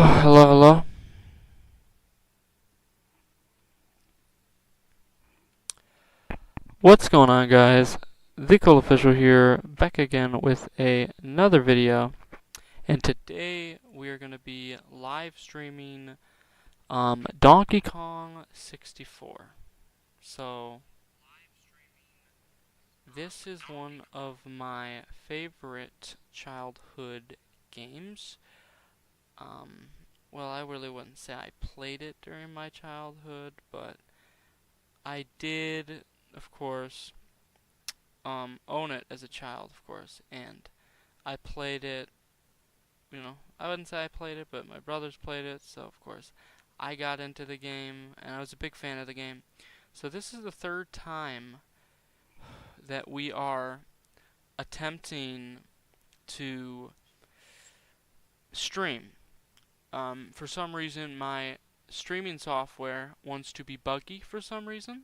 hello. What's going on, guys? The Cool Official here, back again with another video. And today we are going to be live streaming Donkey Kong 64. So this is one of my favorite childhood games. Well, I really wouldn't say I played it during my childhood, but I did, of course, own it as a child, of course, and I played it, I wouldn't say I played it, but my brothers played it, so of course I got into the game, and I was a big fan of the game. So this is the third time that we are attempting to stream. For some reason, my streaming software wants to be buggy for some reason.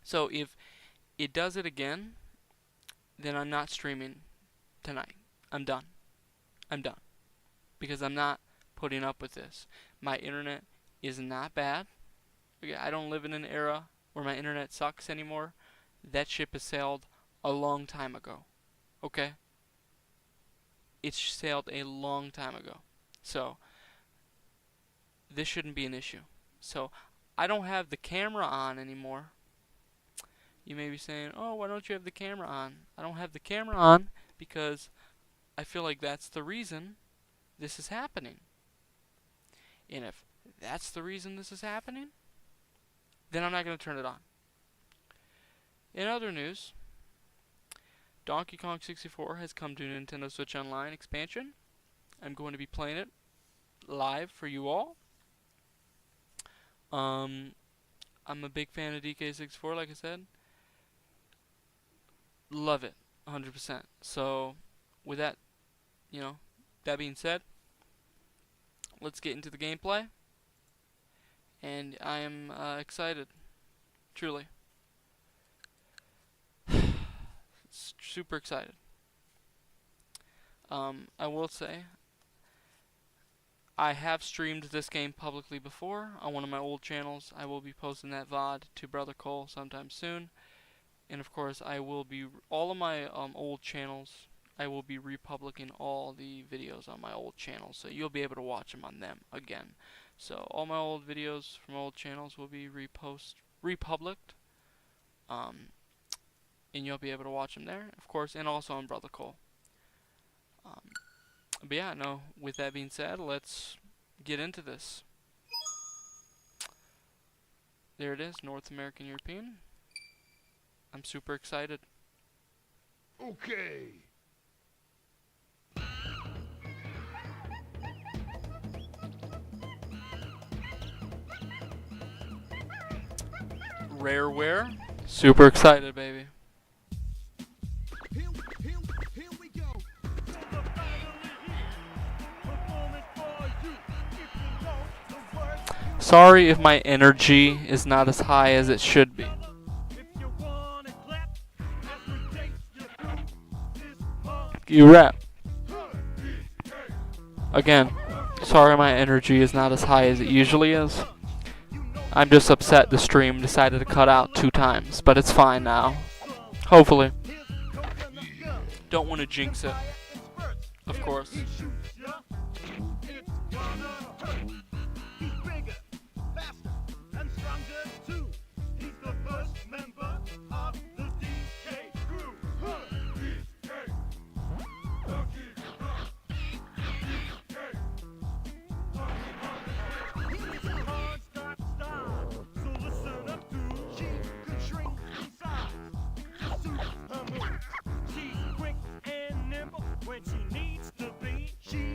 So if it does it again, then I'm not streaming tonight. I'm done. Because I'm not putting up with this. My internet is not bad. Okay, I don't live in an era where my internet sucks anymore. That ship has sailed a long time ago. Okay? It sailed a long time ago. So, this shouldn't be an issue. So, I don't have the camera on anymore. You may be saying, oh, why don't you have the camera on? I don't have the camera on because I feel like that's the reason this is happening. And if that's the reason this is happening, then I'm not going to turn it on. In other news, Donkey Kong 64 has come to Nintendo Switch Online expansion. I'm going to be playing it live for you all. I'm a big fan of DK64, like I said. Love it, 100%. So, with that, that being said, let's get into the gameplay. And I am excited, truly. Super excited. I will say, I have streamed this game publicly before on one of my old channels. I will be posting that VOD to Brother Cole sometime soon. And of course, I will be, all of my old channels, I will be republishing all the videos on my old channels. So you'll be able to watch them on them again. So all my old videos from old channels will be republished. And you'll be able to watch them there, of course, and also on Brother Cole. But yeah, no, with that being said, let's get into this. There it is, North American European. I'm super excited. Okay. Rareware. Super excited, baby. Here we go. Sorry if my energy is not as high as it should be. You rap. Again, sorry my energy is not as high as it usually is. I'm just upset the stream decided to cut out 2 times, but it's fine now. Hopefully. Don't want to jinx it. Of course. When she needs to be, she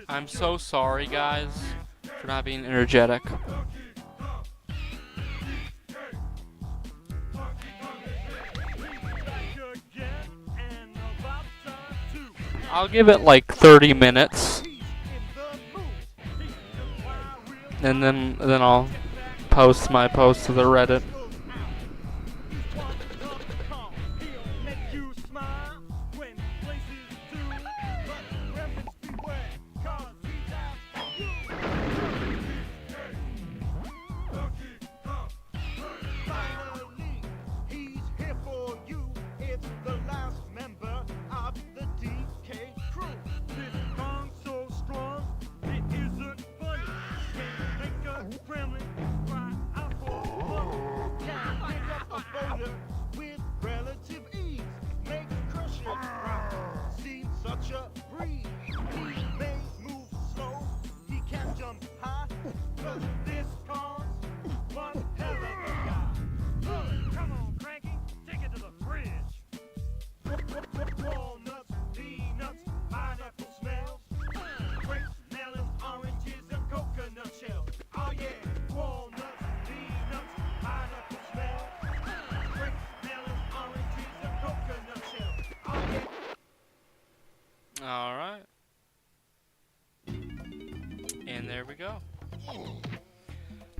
I'm so sorry, guys, for not being energetic. I'll give it like 30 minutes, and then I'll post my post to the Reddit. Alright. And there we go.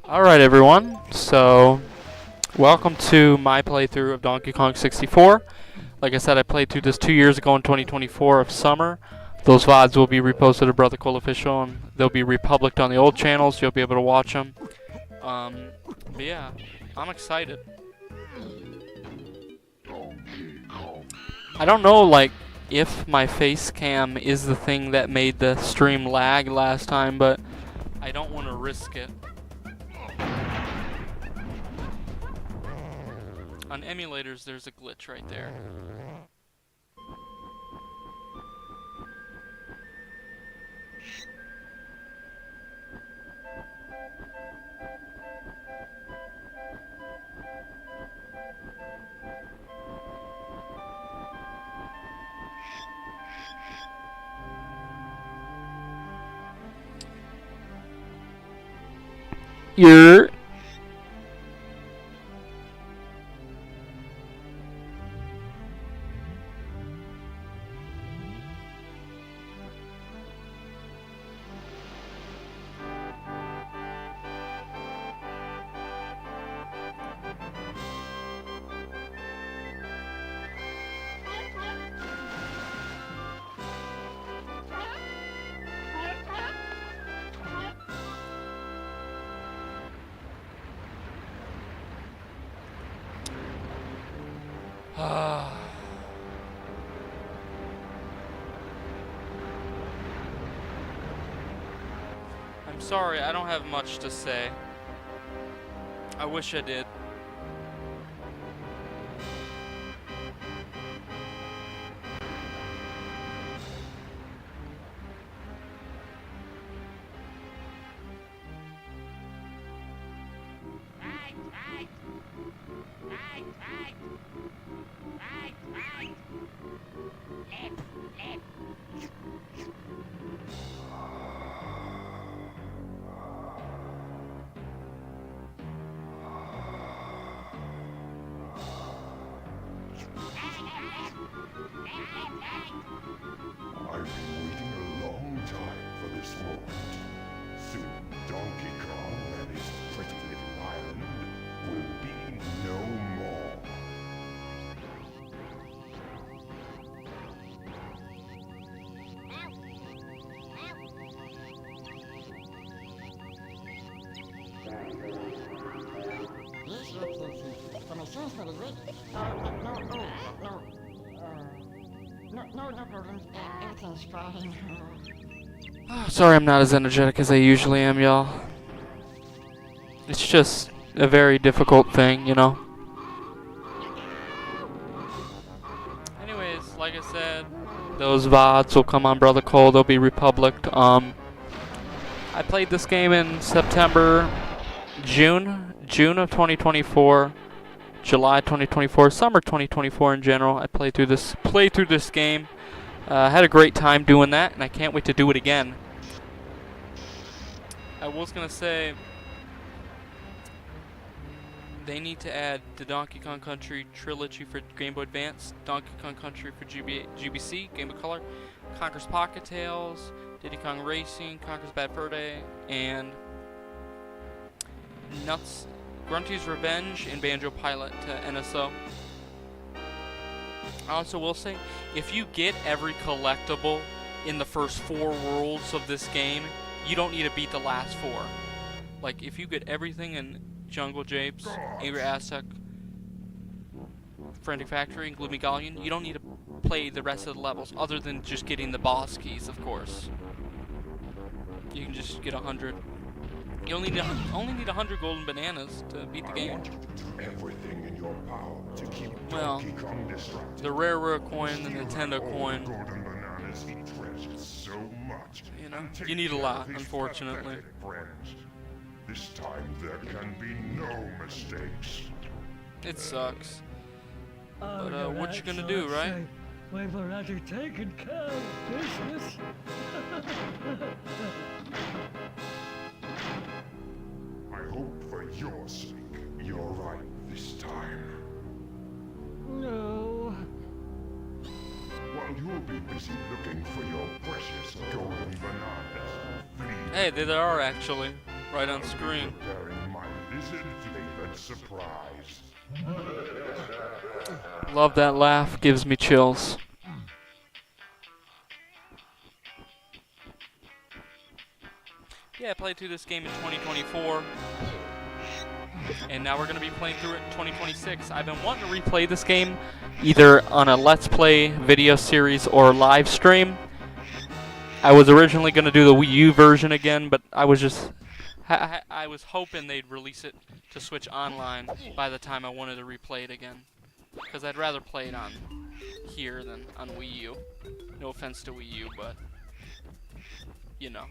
Alright, everyone. So, welcome to my playthrough of Donkey Kong 64. Like I said, I played through this 2 years ago in 2024 of summer. Those VODs will be reposted to Brother Cole Official, and they'll be republished on the old channels. You'll be able to watch them. But yeah, I'm excited. I don't know, like, if my face cam is the thing that made the stream lag last time, but I don't want to risk it. On emulators, there's a glitch right there. You're I'm sorry, I don't have much to say. I wish I did. I've been waiting a long time for this moment. Soon Donkey Kong and his pretty little island will be no more. Yes, for my son's not great. No problem. Everything's fine. Sorry I'm not as energetic as I usually am, y'all. It's just a very difficult thing, you know. Anyways, like I said, those VODs will come on Brother Cole. They'll be republished. I played this game in September, June of 2024, July 2024, summer 2024 in general. I played through this game. I had a great time doing that, and I can't wait to do it again. I was gonna say they need to add the Donkey Kong Country trilogy for Game Boy Advance, Donkey Kong Country for GBC, Game Boy Color, Conker's Pocket Tales, Diddy Kong Racing, Conker's Bad Fur Day, and Nuts, Grunty's Revenge, and Banjo Pilot to NSO. I also will say, if you get every collectible in the first 4 worlds of this game, you don't need to beat the last 4. Like, if you get everything in Jungle Japes, Angry Aztec, Frantic Factory, and Gloomy Galleon, you don't need to play the rest of the levels, other than just getting the boss keys, of course. You can just get 100. You only need 100 golden bananas to beat the game. Everything in your power to keep Well, Donkey Kong distracted. the rare coin, the Nintendo coin, Golden bananas he treasures so much. you know, you need a lot, unfortunately. Friends. This time there can be no mistakes. It sucks. But what you gonna do, right? We've already taken care of business. I hope for your sake you're right this time. No. While you'll be busy looking for your precious golden bananas, please Hey, they are actually right on screen. preparing my lizard-flavored surprise. Love that laugh, gives me chills. Yeah, I played through this game in 2024, and now we're going to be playing through it in 2026. I've been wanting to replay this game either on a Let's Play video series or live stream. I was originally going to do the Wii U version again, but I was just... I was hoping they'd release it to Switch Online by the time I wanted to replay it again. Because I'd rather play it on here than on Wii U. No offense to Wii U, but... you know.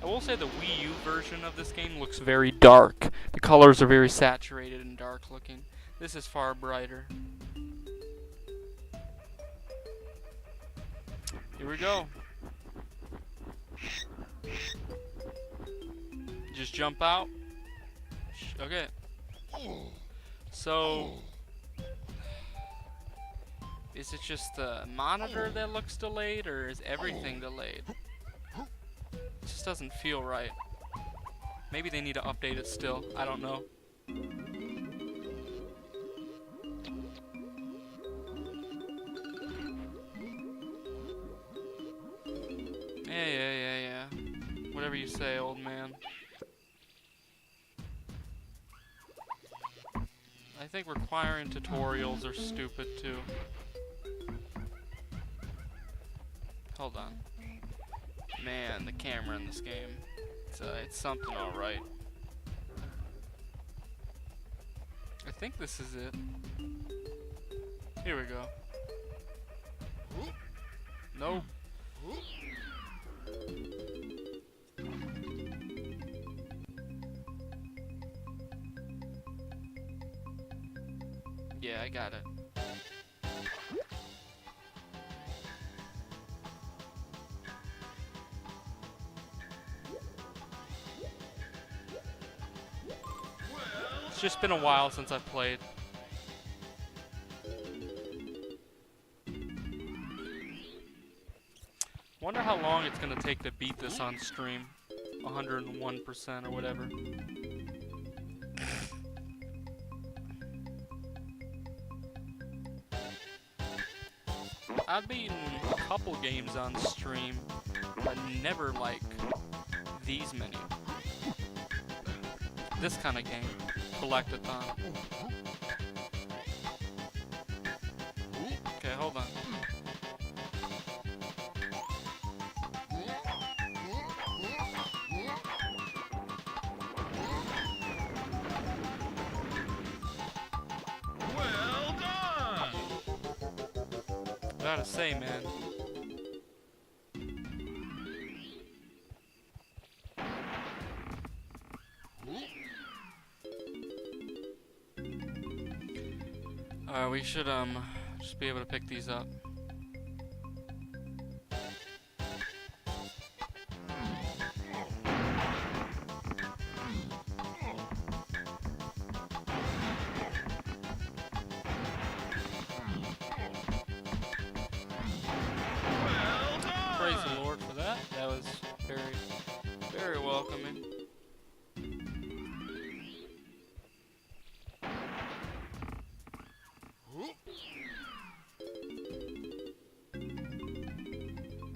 I will say the Wii U version of this game looks very dark. The colors are very saturated and dark looking. This is far brighter. Here we go. Just jump out. Okay. So, is it just the monitor that looks delayed, or is everything delayed? It just doesn't feel right. Maybe they need to update it still. I don't know. Yeah. Whatever you say, old man. I think requiring tutorials are stupid too. Hold on. Man, the camera in this game. It's something alright. I think this is it. Here we go. Nope. Yeah, I got it. It's just been a while since I've played. Wonder how long it's gonna take to beat this on stream. 101% or whatever. I've beaten a couple games on stream, but never like these many. This kind of game. Collectathon. Okay, hold on. Well done! Gotta say, man. We should just be able to pick these up.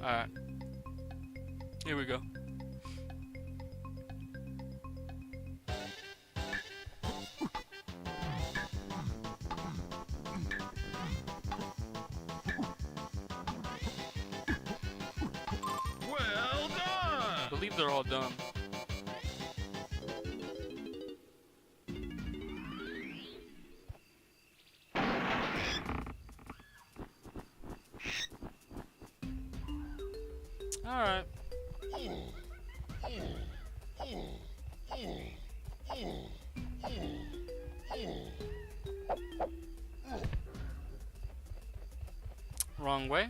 Alright. Here we go. Well done! I believe they're all done. Alright. Wrong way.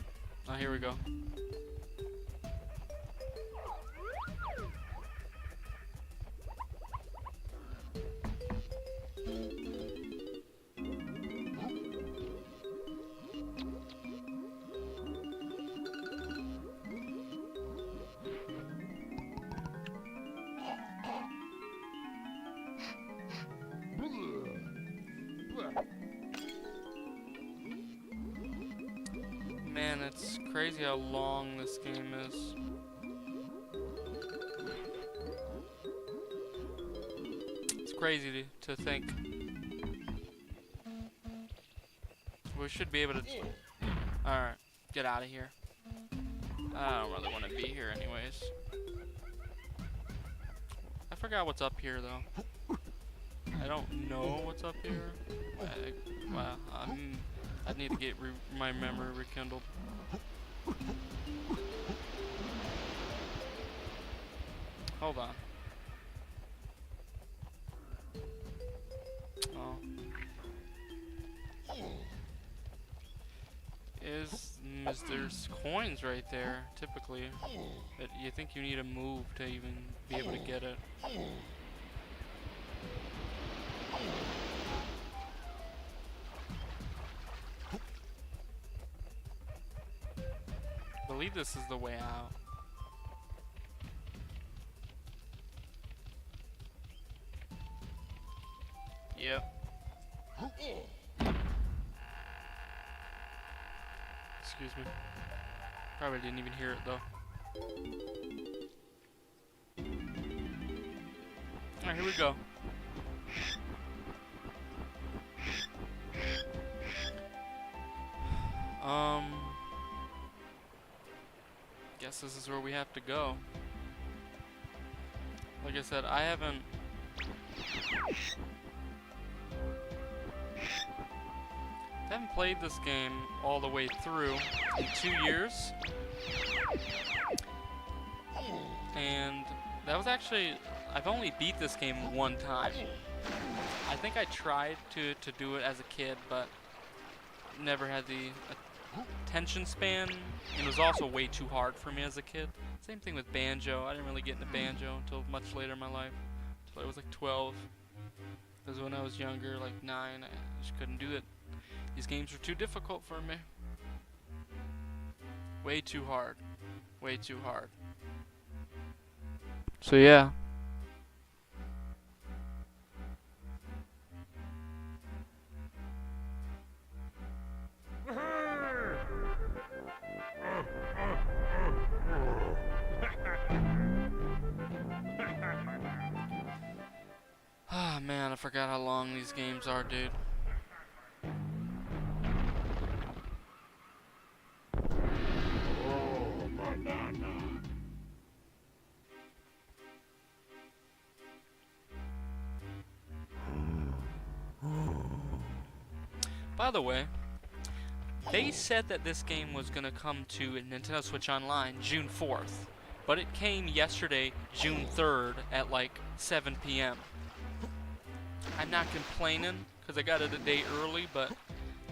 Oh, here we go. Man, it's crazy how long this game is. It's crazy to think. We should be able to... Alright, get out of here. I don't really want to be here anyways. I forgot what's up here though. I don't know what's up here. Wow, I need to get my memory rekindled. Hold on. Oh. There's coins right there, typically. But you think you need a move to even be able to get it. I believe this is the way out. Yep. Excuse me. Probably didn't even hear it though. Alright, here we go. Guess this is where we have to go. Like I said, I haven't played this game all the way through in 2 years. And that was actually, I've only beat this game one time. I think I tried to do it as a kid, but never had the attention span. It was also way too hard for me as a kid. Same thing with banjo. I didn't really get into banjo until much later in my life. Until I was like 12. Because when I was younger, like 9, I just couldn't do it. These games were too difficult for me. Way too hard. Way too hard. So yeah. Ah man, I forgot how long these games are, dude. By the way, they said that this game was gonna come to Nintendo Switch Online June 4th, but it came yesterday, June 3rd at like 7 p.m. I'm not complaining because I got it a day early, but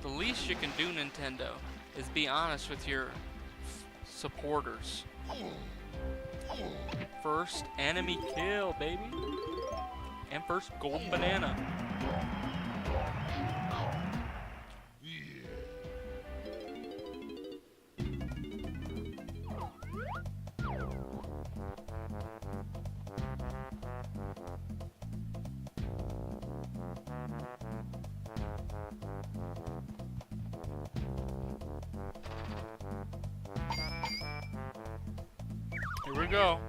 the least you can do, Nintendo, is be honest with your supporters. First enemy kill, baby. And first golden banana. go.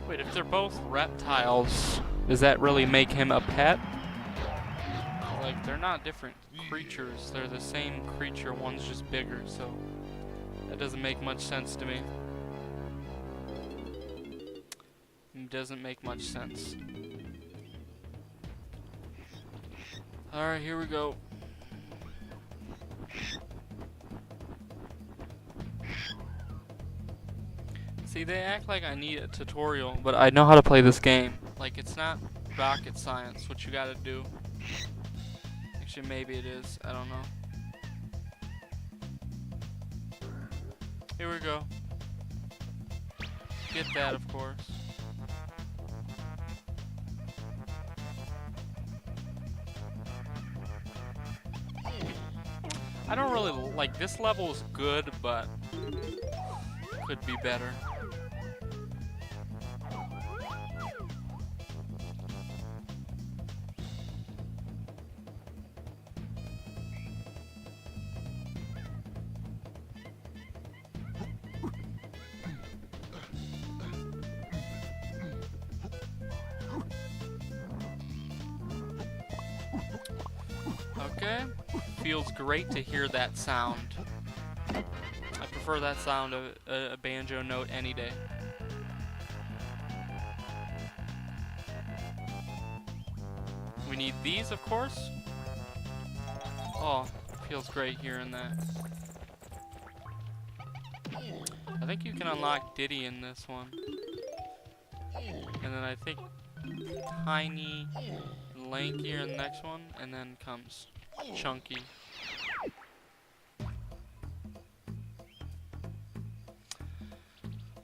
Wait, if they're both reptiles, does that really make him a pet? Like, they're not different creatures. They're the same creature. One's just bigger, so that doesn't make much sense to me. It doesn't make much sense. Alright, here we go. See, they act like I need a tutorial, but I know how to play this game. Like, it's not rocket science, what you gotta do. Actually, maybe it is. I don't know. Here we go. Get that, of course. I don't really like this level is good, but could be better. Okay, feels great to hear that sound. I prefer that sound of a banjo note any day. We need these, of course. Oh, feels great hearing that. I think you can unlock Diddy in this one. And then I think Tiny and Lanky are in the next one, and then comes Chunky.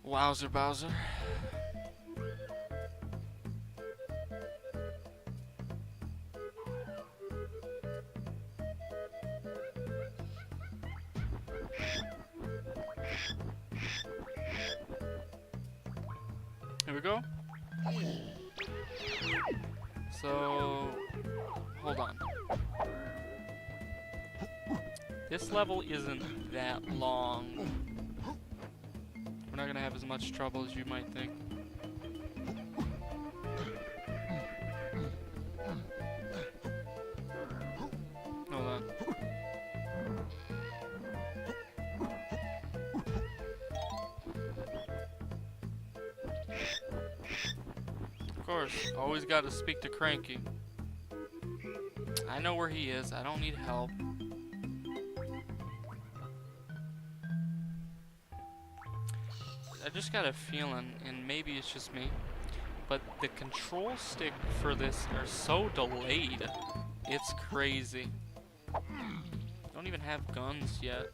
Wowzer Bowser. Here we go. So, hold on. This level isn't that long. We're not gonna have as much trouble as you might think. Hold on. Of course, always gotta speak to Cranky. I know where he is, I don't need help. I just got a feeling, and maybe it's just me, but the control stick for this are so delayed. It's crazy. Don't even have guns yet.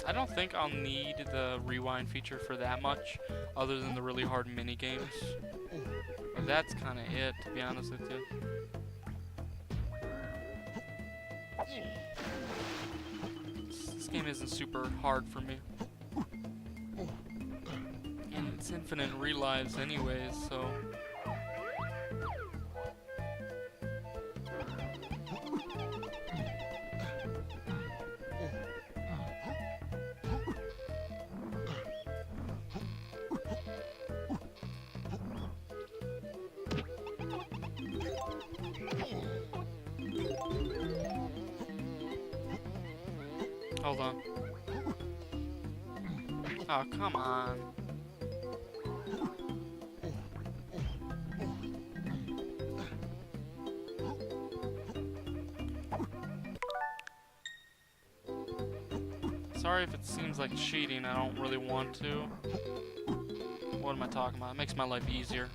I don't think I'll need the rewind feature for that much, other than the really hard mini games. But that's kind of it, to be honest with you. This game isn't super hard for me. And it's infinite relives anyways, so... Hold on. Oh, come on. Sorry if it seems like cheating, I don't really want to. What am I talking about? It makes my life easier.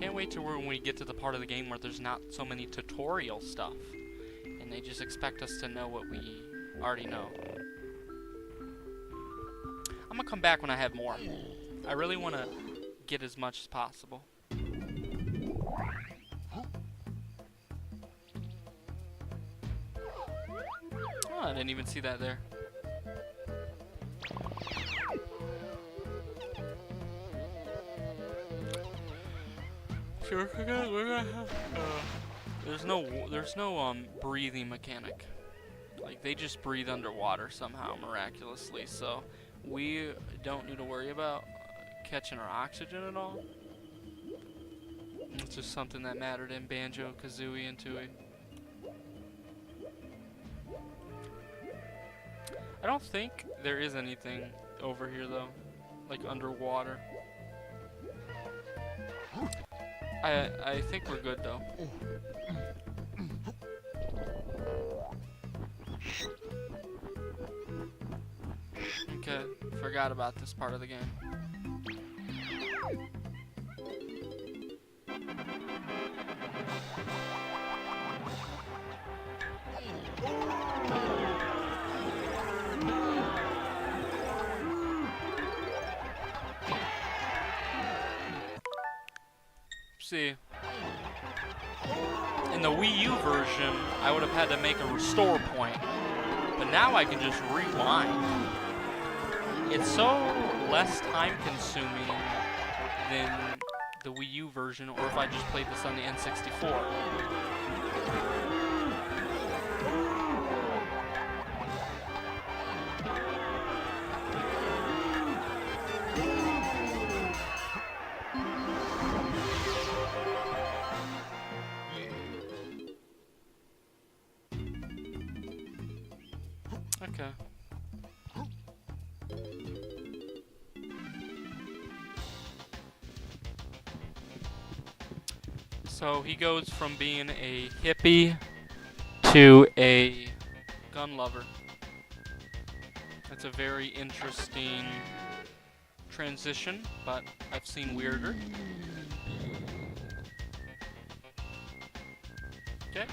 Can't wait to when we get to the part of the game where there's not so many tutorial stuff. And they just expect us to know what we already know. I'm gonna come back when I have more. I really want to get as much as possible. Oh, I didn't even see that there. Sure, we're gonna have, there's no breathing mechanic. Like, they just breathe underwater somehow miraculously, so we don't need to worry about catching our oxygen at all. It's just something that mattered in Banjo, Kazooie, and Tooie. I don't think there is anything over here though, like underwater. I think we're good though. Okay, forgot about this part of the game. See, in the Wii U version, I would have had to make a restore point, but now I can just rewind. It's so less time consuming than the Wii U version, or if I just played this on the N64. Okay. So he goes from being a hippie to a gun lover. That's a very interesting transition, but I've seen weirder. Okay.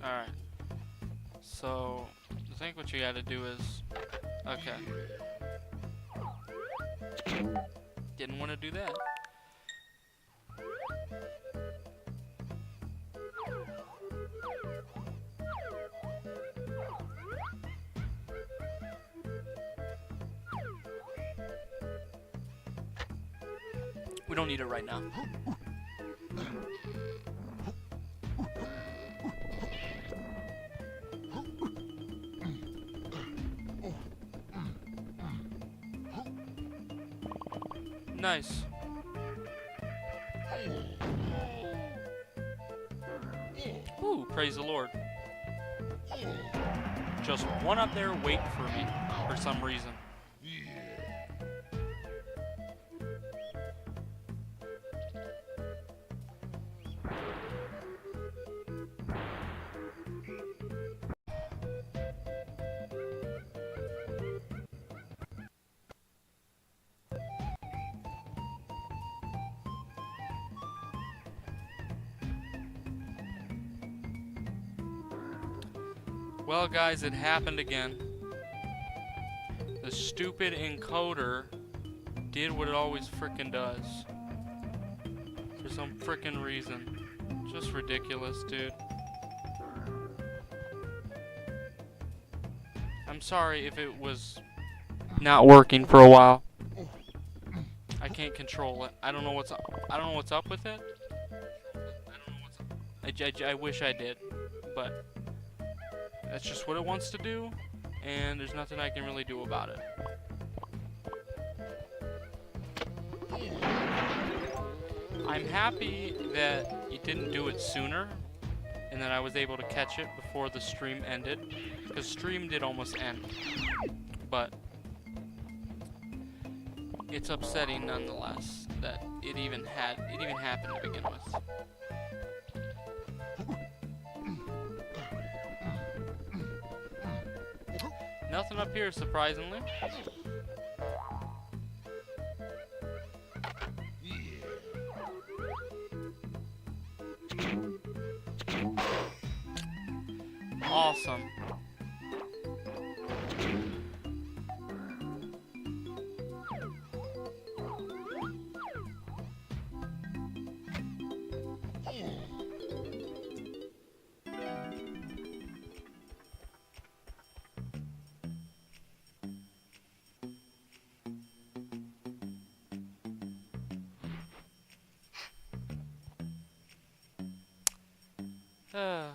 Alright. So, I think what you gotta do is... Okay. Didn't want to do that. We don't need it right now. Nice. Ooh, praise the Lord. Just one up there waiting for me for some reason. Well, guys, it happened again. The stupid encoder did what it always frickin' does. For some frickin' reason. Just ridiculous, dude. I'm sorry if it was not working for a while. I can't control it. I don't know what's up. I don't know what's up with it. I wish I did, but that's just what it wants to do, and there's nothing I can really do about it. I'm happy that you didn't do it sooner, and that I was able to catch it before the stream ended, because stream did almost end, but it's upsetting nonetheless that it even happened to begin with. Nothing up here, surprisingly. Awesome. Uh.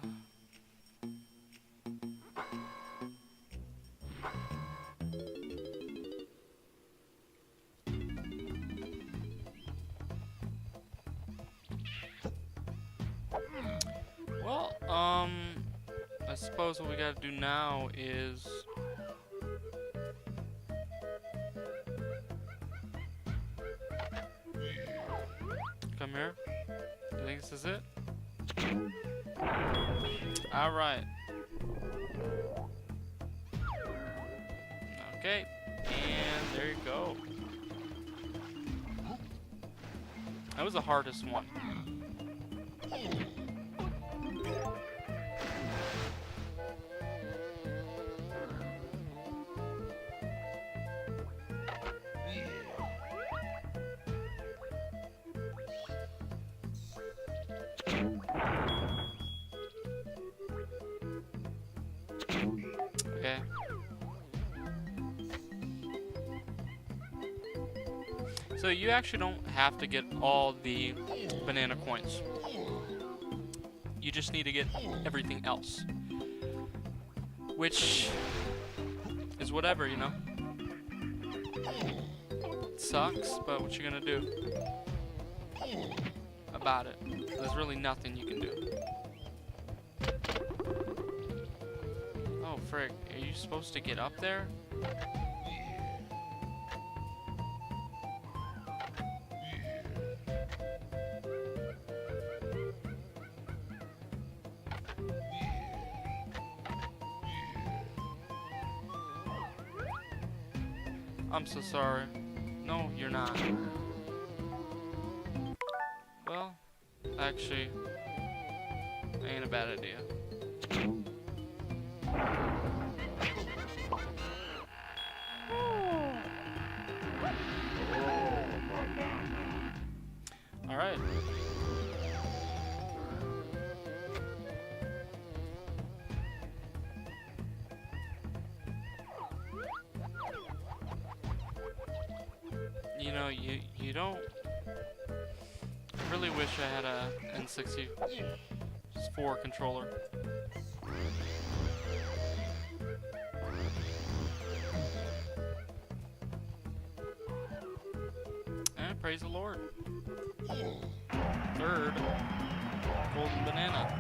Well, I suppose what we gotta do now is come here. You think this is it? Alright. Okay, and there you go. That was the hardest one. Okay. So you actually don't have to get all the banana coins. You just need to get everything else. Which is whatever, you know? It sucks, but what you gonna do about it? There's really nothing you can do. Oh, frick. Are you supposed to get up there? I'm so sorry. No, you're not. Well, actually, ain't a bad idea. Alright. You know, you don't... I really wish I had a N64 controller. And praise the Lord. Third golden banana.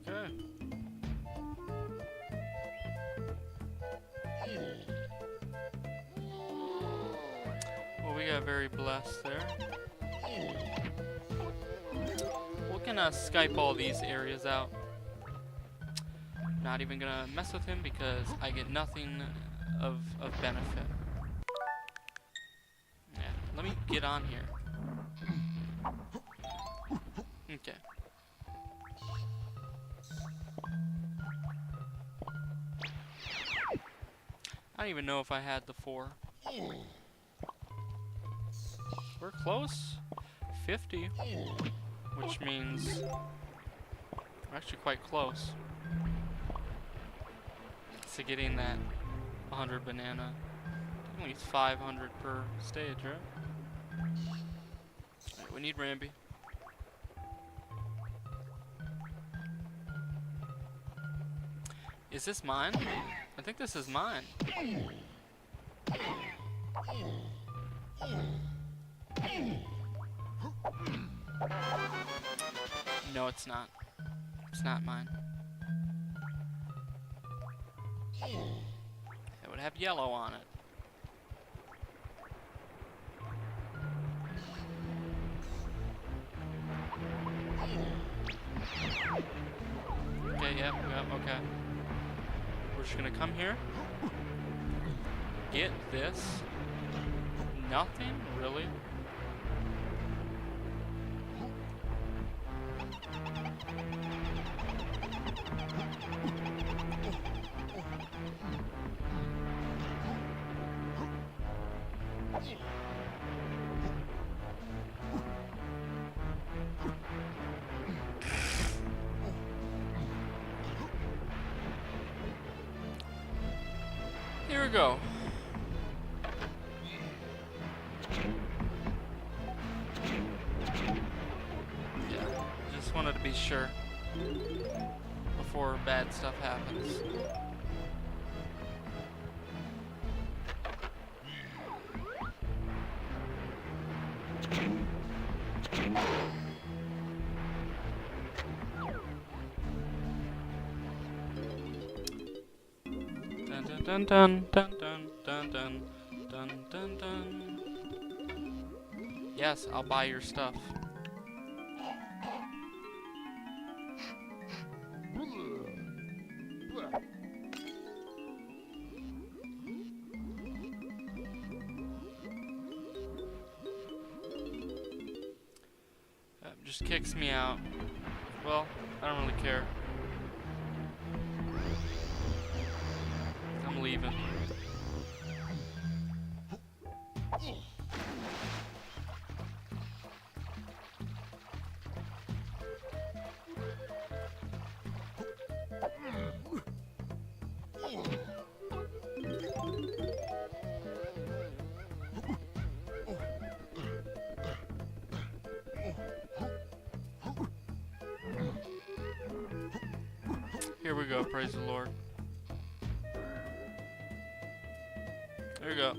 Okay. Well, we got very blessed there. We're gonna Skype all these areas out. Not even gonna mess with him because I get nothing of benefit. Yeah, let me get on here. Okay. I don't even know if I had the 4. We're close. 50. Which means we're actually quite close to getting that 100 banana. At least 500 per stage, right? Alright, we need Ramby. Is this mine? I think this is mine. No, it's not. It's not mine. It would have yellow on it. Okay. We're just gonna come here. Get this. Nothing? Really? Here we go. Yeah, just wanted to be sure before bad stuff happens. Dun dun dun dun dun dun dun dun dun. Yes, I'll buy your stuff. Just kicks me out. Well, I don't really care. I'm leaving. Here we go, praise the Lord. There we go.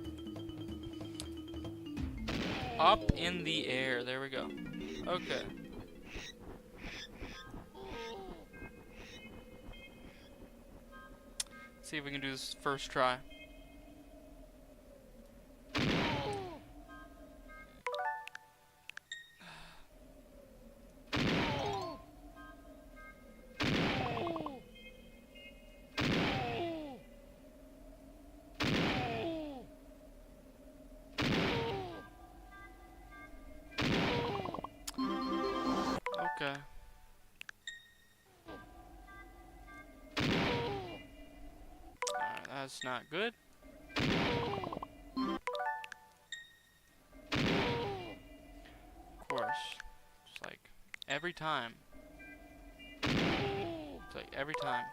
Up in the air, there we go. Okay. See if we can do this first try. Okay. Alright, that's not good. Of course. It's like every time. It's like every time.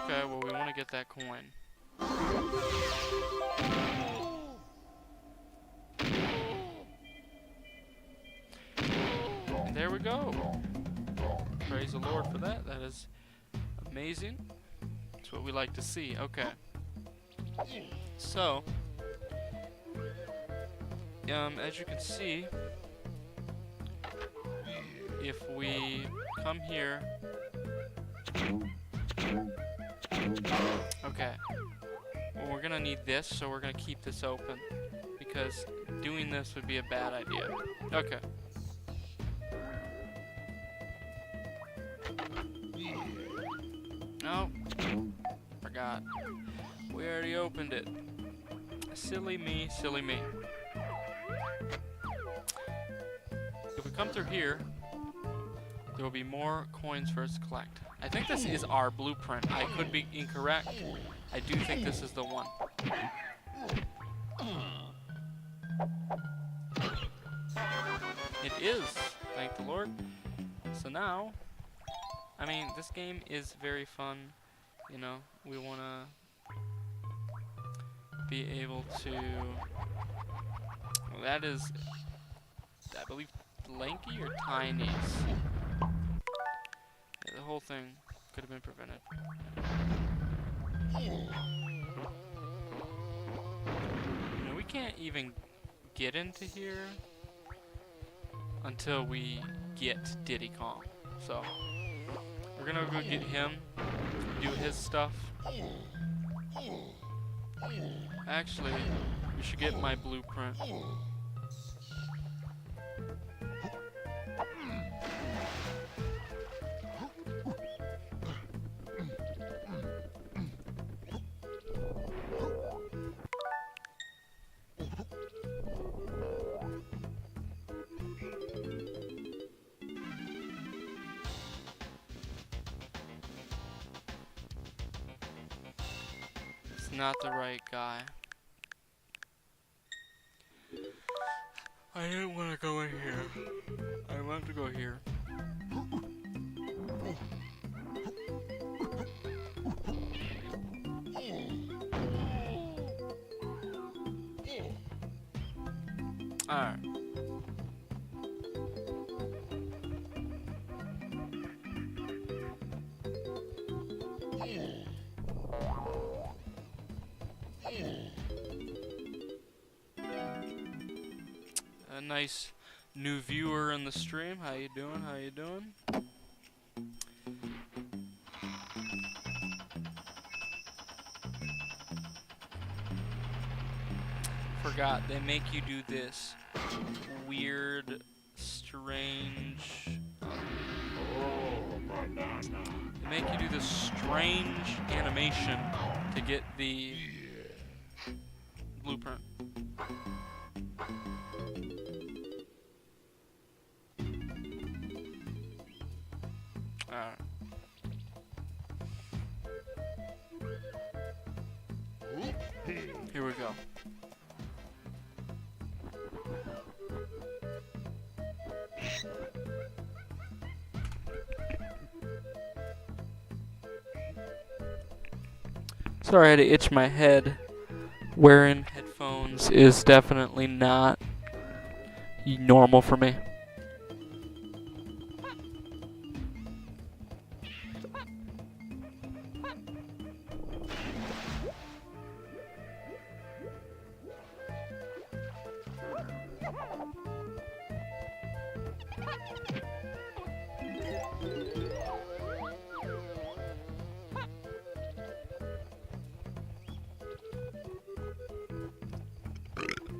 Okay, well we want to get that coin. And there we go. Praise the Lord for that. That is amazing. That's what we like to see. Okay. So, as you can see, if we come here. Okay. Well, we're gonna need this, so we're gonna keep this open because doing this would be a bad idea. Okay. No. Forgot. We already opened it. Silly me, silly me. If we come through here, there will be more coins for us to collect. I think this is our blueprint. I could be incorrect. I do think this is the one. It is. Thank the Lord. So now, I mean, this game is very fun. You know, we want to be able to... Well, that is, I believe, lanky or tiny. Yeah, the whole thing could have been prevented. You know, we can't even get into here until we get Diddy Kong. So, we're gonna go get him, do his stuff, Actually, we should get my blueprint. It's not the right guy. I didn't want to go in here. I want to go here. Alright. A nice new viewer in the stream. How you doing? How you doing? Forgot, they make you do this weird, strange... they make you do this strange animation to get the blueprint. Alright. Here we go. Sorry I had to itch my head. Wearing headphones is definitely not normal for me.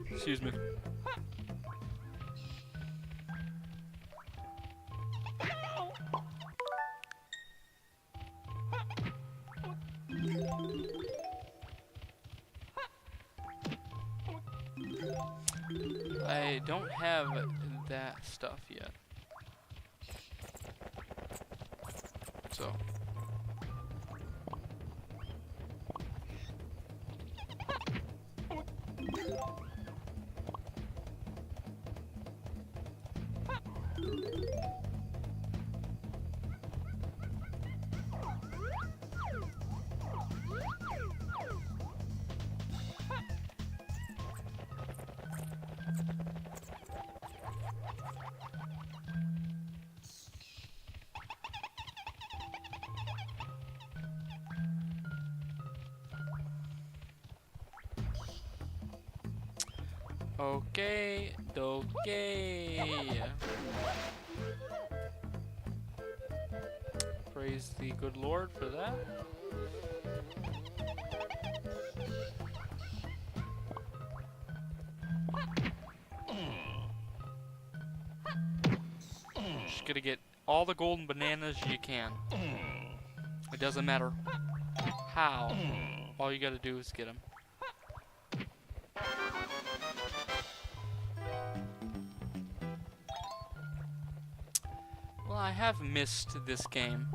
Excuse me. I don't have that stuff yet. So. Okay, okay. Praise the good Lord for that. Just gotta get all the golden bananas you can. It doesn't matter how. All you gotta do is get them. Well, I have missed this game.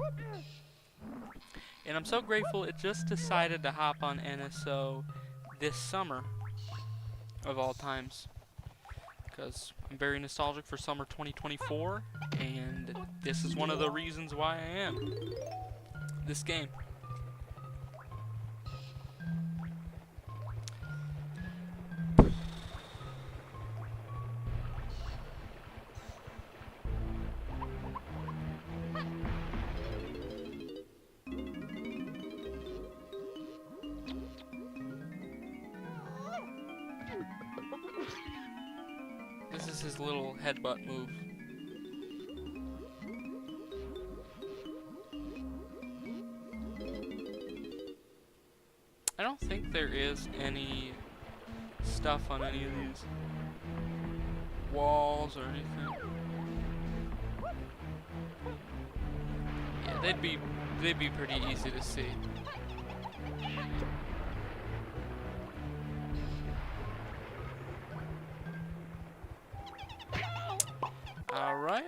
And I'm so grateful it just decided to hop on NSO this summer, of all times. Because I'm very nostalgic for summer 2024, and this is one of the reasons why I am. This game. This is his little headbutt move. I don't think there is any stuff on any of these walls or anything. Yeah, they'd be pretty easy to see. All right.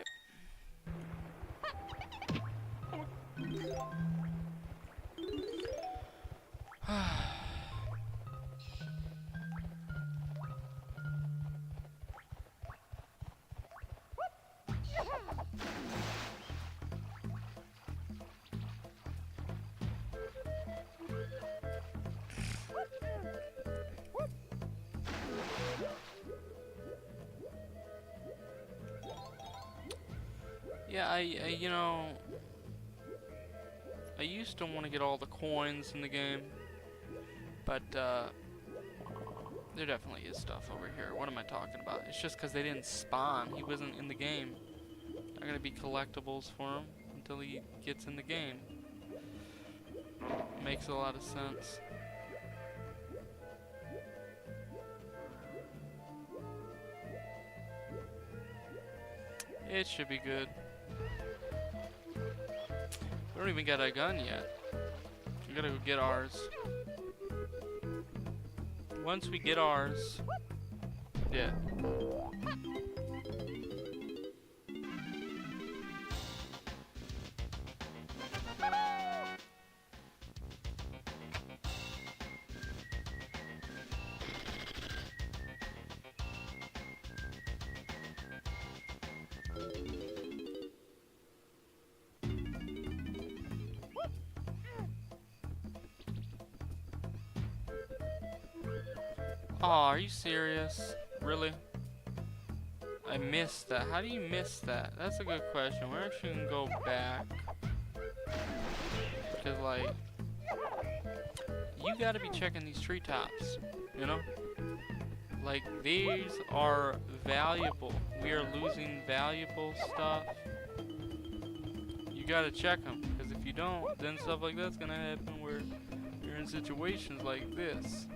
Yeah, I you know, I used to want to get all the coins in the game, but there definitely is stuff over here. What am I talking about? It's just because they didn't spawn. He wasn't in the game. Not gonna be collectibles for him until he gets in the game. Makes a lot of sense. It should be good. We don't even got a gun yet. We gotta go get ours. Once we get ours, yeah. Aw, are you serious? Really? I missed that. How do you miss that? That's a good question. We're actually gonna go back. Because, like, you gotta be checking these treetops, you know? Like, these are valuable. We are losing valuable stuff. You gotta check them. Because if you don't, then stuff like that's gonna happen where you're in situations like this.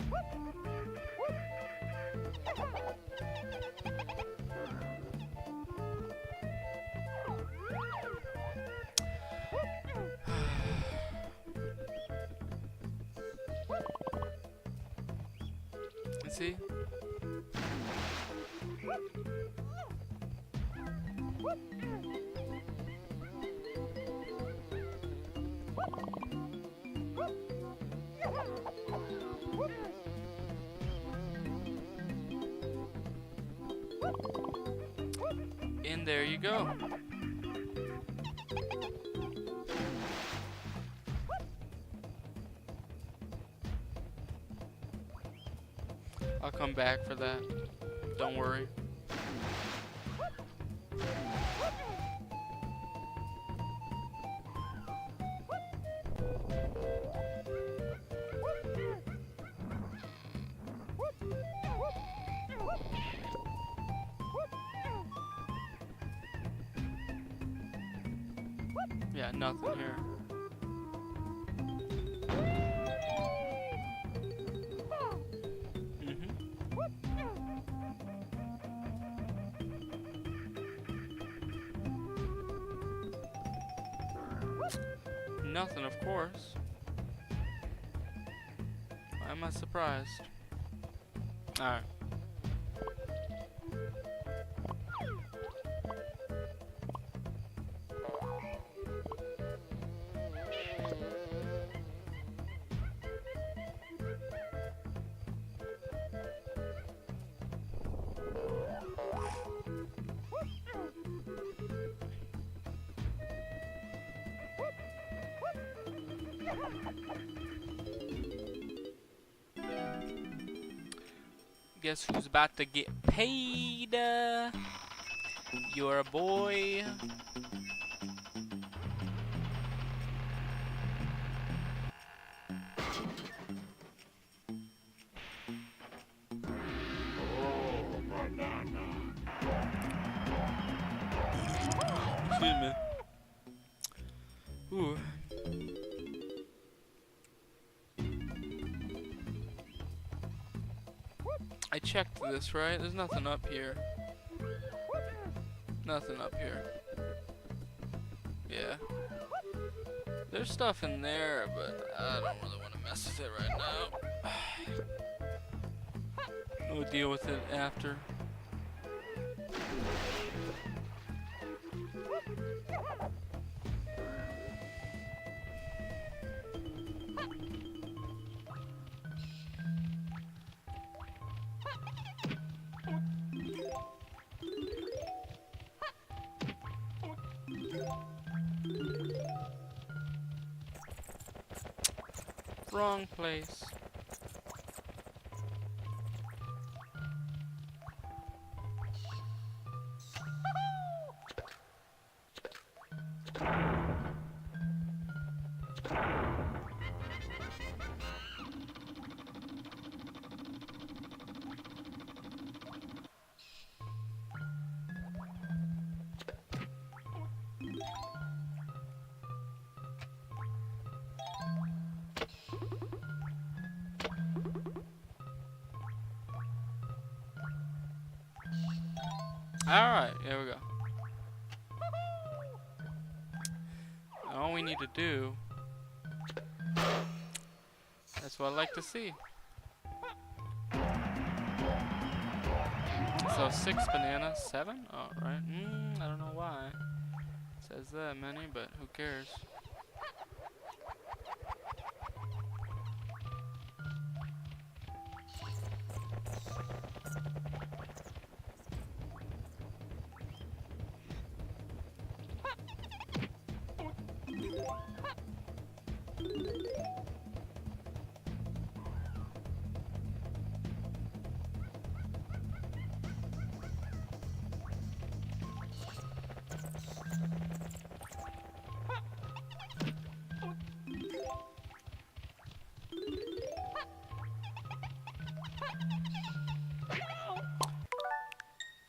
See? And there you go. I'll come back for that. Don't worry. Yeah, nothing here. Nothing, of course. Why am I surprised? Alright. Guess who's about to get paid? Your boy. Excuse me. Ooh. I checked this, right? There's nothing up here. Nothing up here. Yeah. There's stuff in there, but I don't really want to mess with it right now. We'll deal with it after. Wrong place. Alright, here we go. All we need to do, that's what I like to see. So 6 bananas, 7? Oh, right. I don't know why it says that many, but who cares?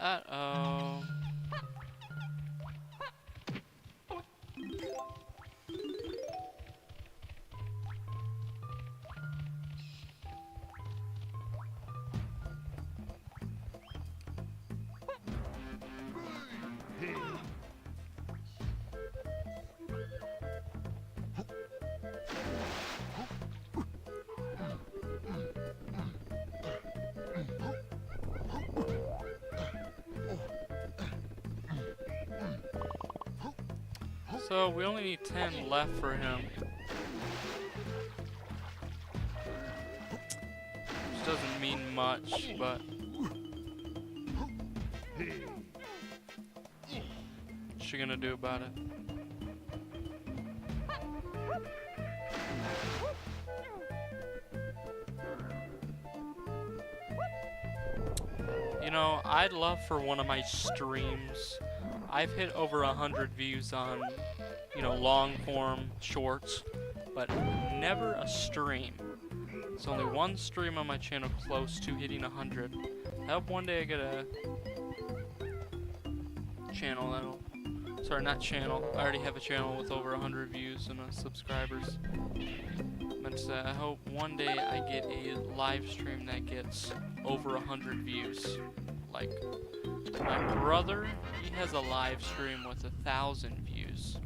Uh-oh. So we only need 10 left for him. Which doesn't mean much, but what you gonna do about it? You know, I'd love for one of my streams. I've hit over 100 views on, you know, long form shorts, but never a stream. There's only one stream on my channel close to hitting 100. I hope one day I get a channel that'll, sorry, not channel, I already have a channel with over 100 views and subscribers. But I hope one day I get a live stream that gets over 100 views. Like my brother, he has a live stream with 1,000 views.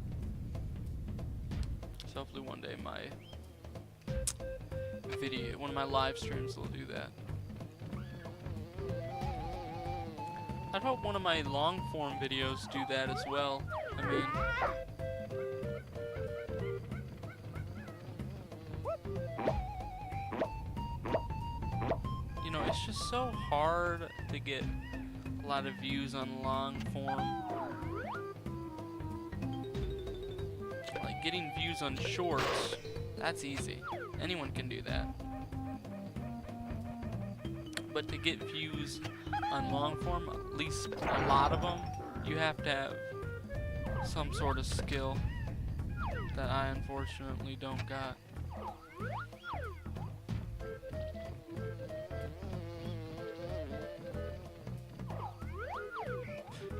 So hopefully one day my video, one of my live streams will do that. I'd hope one of my long form videos do that as well. I mean, you know, it's just so hard to get a lot of views on long form. Like getting views on shorts, that's easy. Anyone can do that. But to get views on long form, at least a lot of them, you have to have some sort of skill that I unfortunately don't got.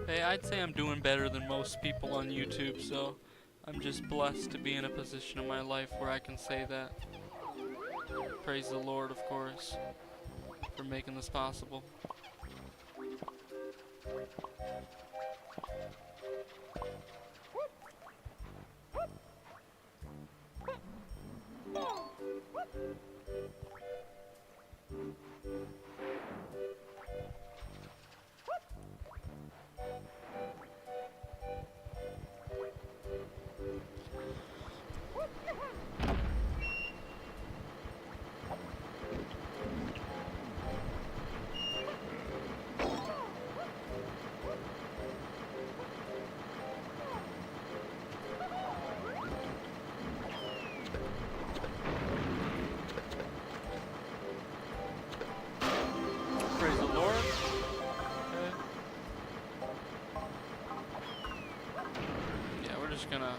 Hey, I'd say I'm doing better than most people on YouTube, so I'm just blessed to be in a position in my life where I can say that. Praise the Lord, of course. for making this possible. Praise the Lord. Okay. Yeah, we're just gonna...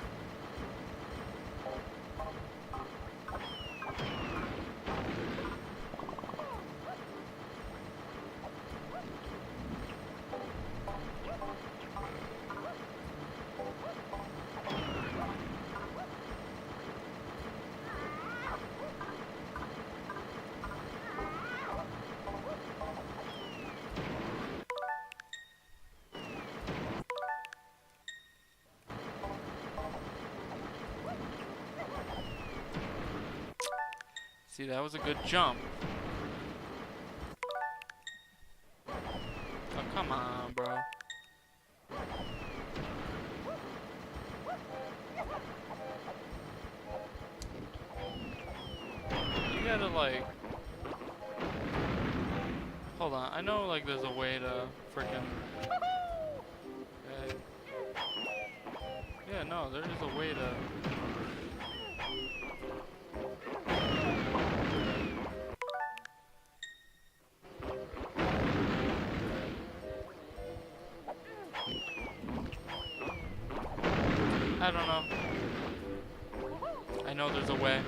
See, that was a good jump. Oh, come on, bro. You gotta, like... Hold on, I know, like, there's a way to frickin'... Yeah, no, there is a way to... I don't know. I know there's a way.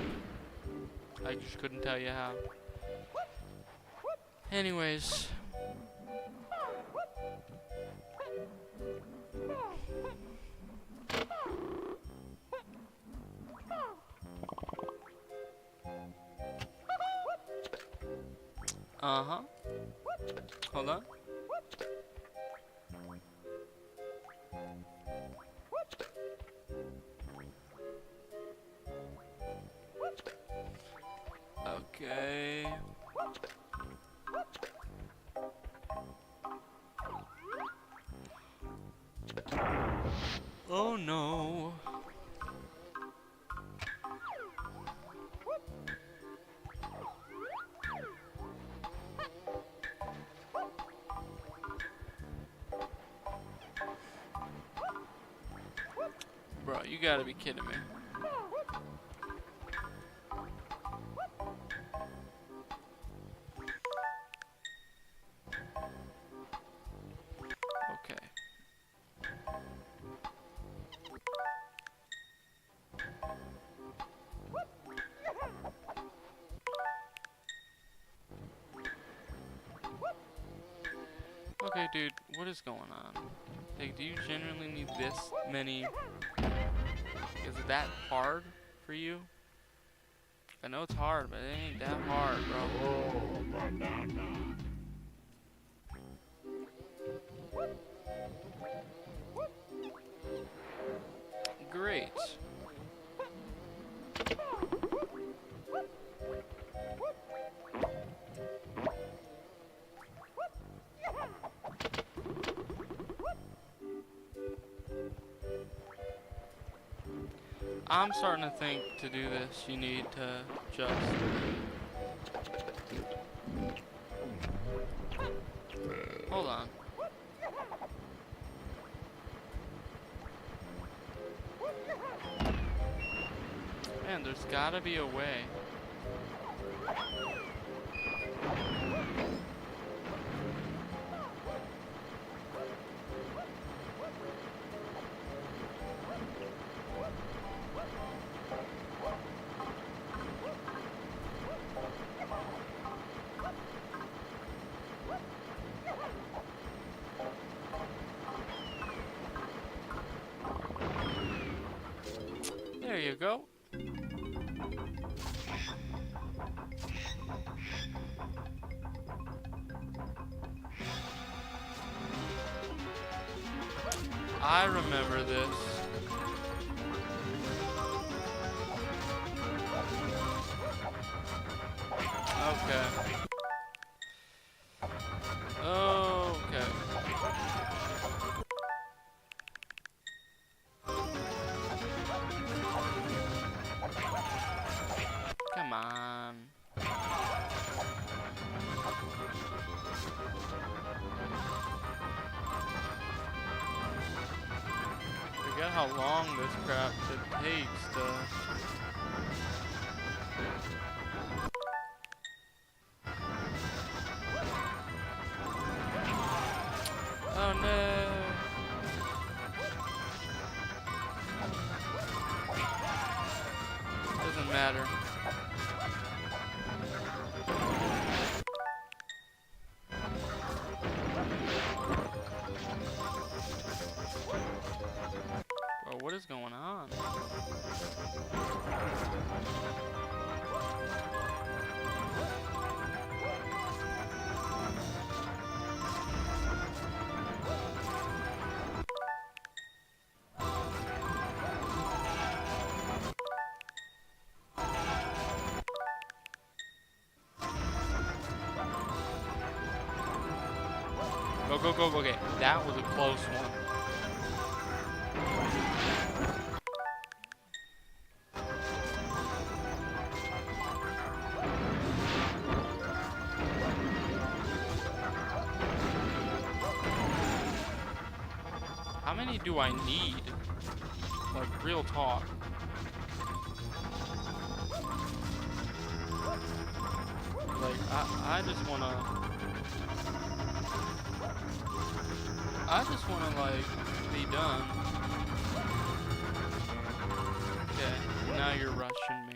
I just couldn't tell you how. Anyways. Uh-huh. Hold on. Okay. Oh no. Bro, you gotta be kidding me. Okay. Okay, dude, what is going on? Like, do you genuinely need this many? Is it that hard for you? I know it's hard, but it ain't that hard, bro. Oh, banana. Great. I'm starting to think to do this, you need to just... Hold on. Man, there's gotta be a way. There you go. I remember this. Okay. Okay. Come on. Forget how long this crap takes to... Oh no! Doesn't matter. Bro, what is going on? Go, go, go, go. Okay, that was a close one. How many do I need? Like, real talk. Like, I just wanna... like, be done. Okay, now you're rushing me.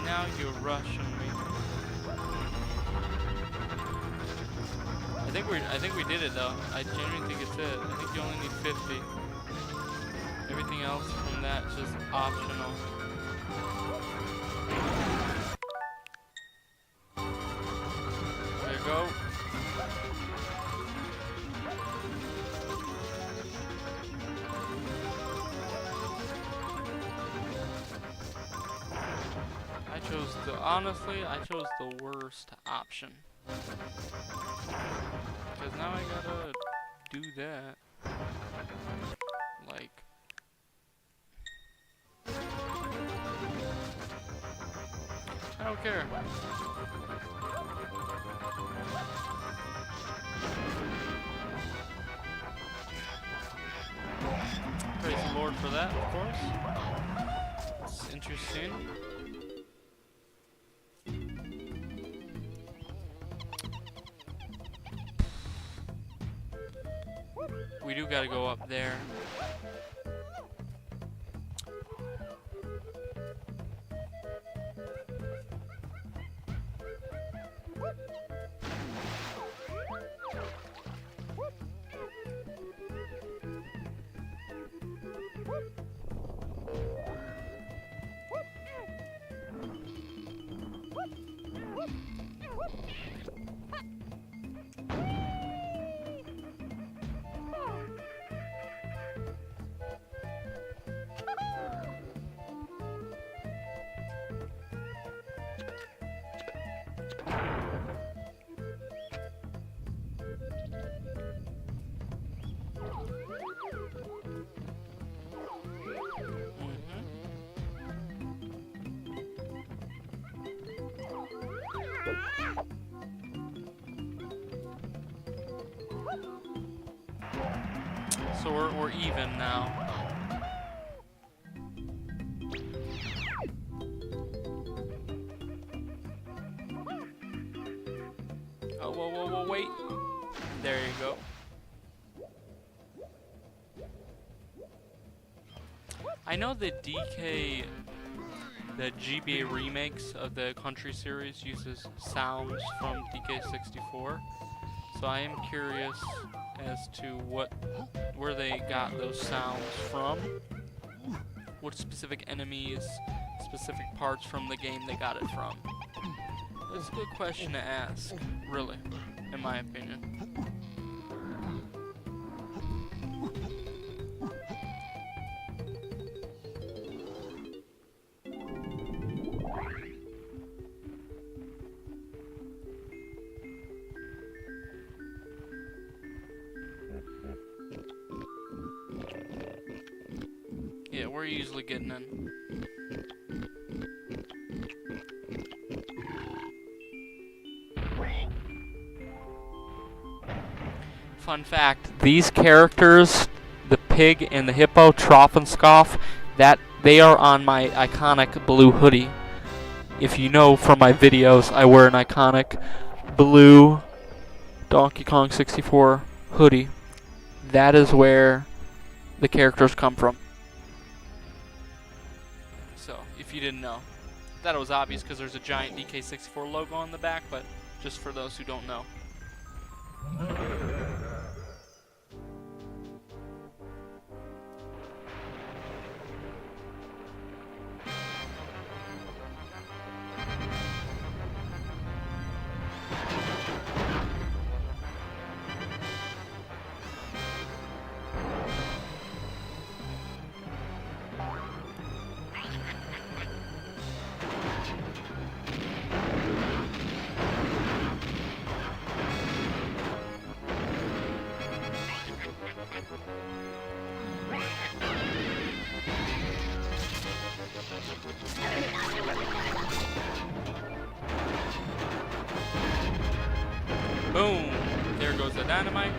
Now you're rushing me. I think we did it though. I genuinely think it's it. I think you only need 50. Everything else from that is just optional. There you go. Honestly, I chose the worst option. Because now I gotta do that. Like... I don't care. Praise the Lord for that, of course. It's interesting. We do gotta go up there. So we're even now. Oh, whoa, whoa, whoa, wait. There you go. I know the DK, the GBA remakes of the Country series uses sounds from DK64. So I am curious as to where they got those sounds from. What specific enemies, specific parts from the game they got it from? That's a good question to ask, really, in my opinion. Yeah, we're usually getting in. Fun fact, these characters, the pig and the hippo, Trough and Scoff, that they are on my iconic blue hoodie. If you know from my videos, I wear an iconic blue Donkey Kong 64 hoodie. That is where the characters come from. So, if you didn't know. Thought it was obvious because there's a giant DK64 logo on the back, but just for those who don't know. Boom! There goes the dynamite.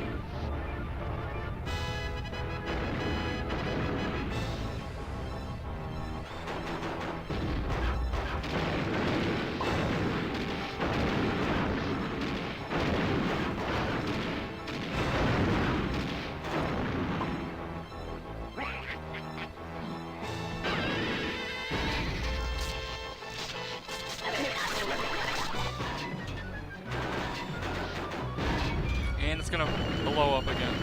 And it's gonna blow up again.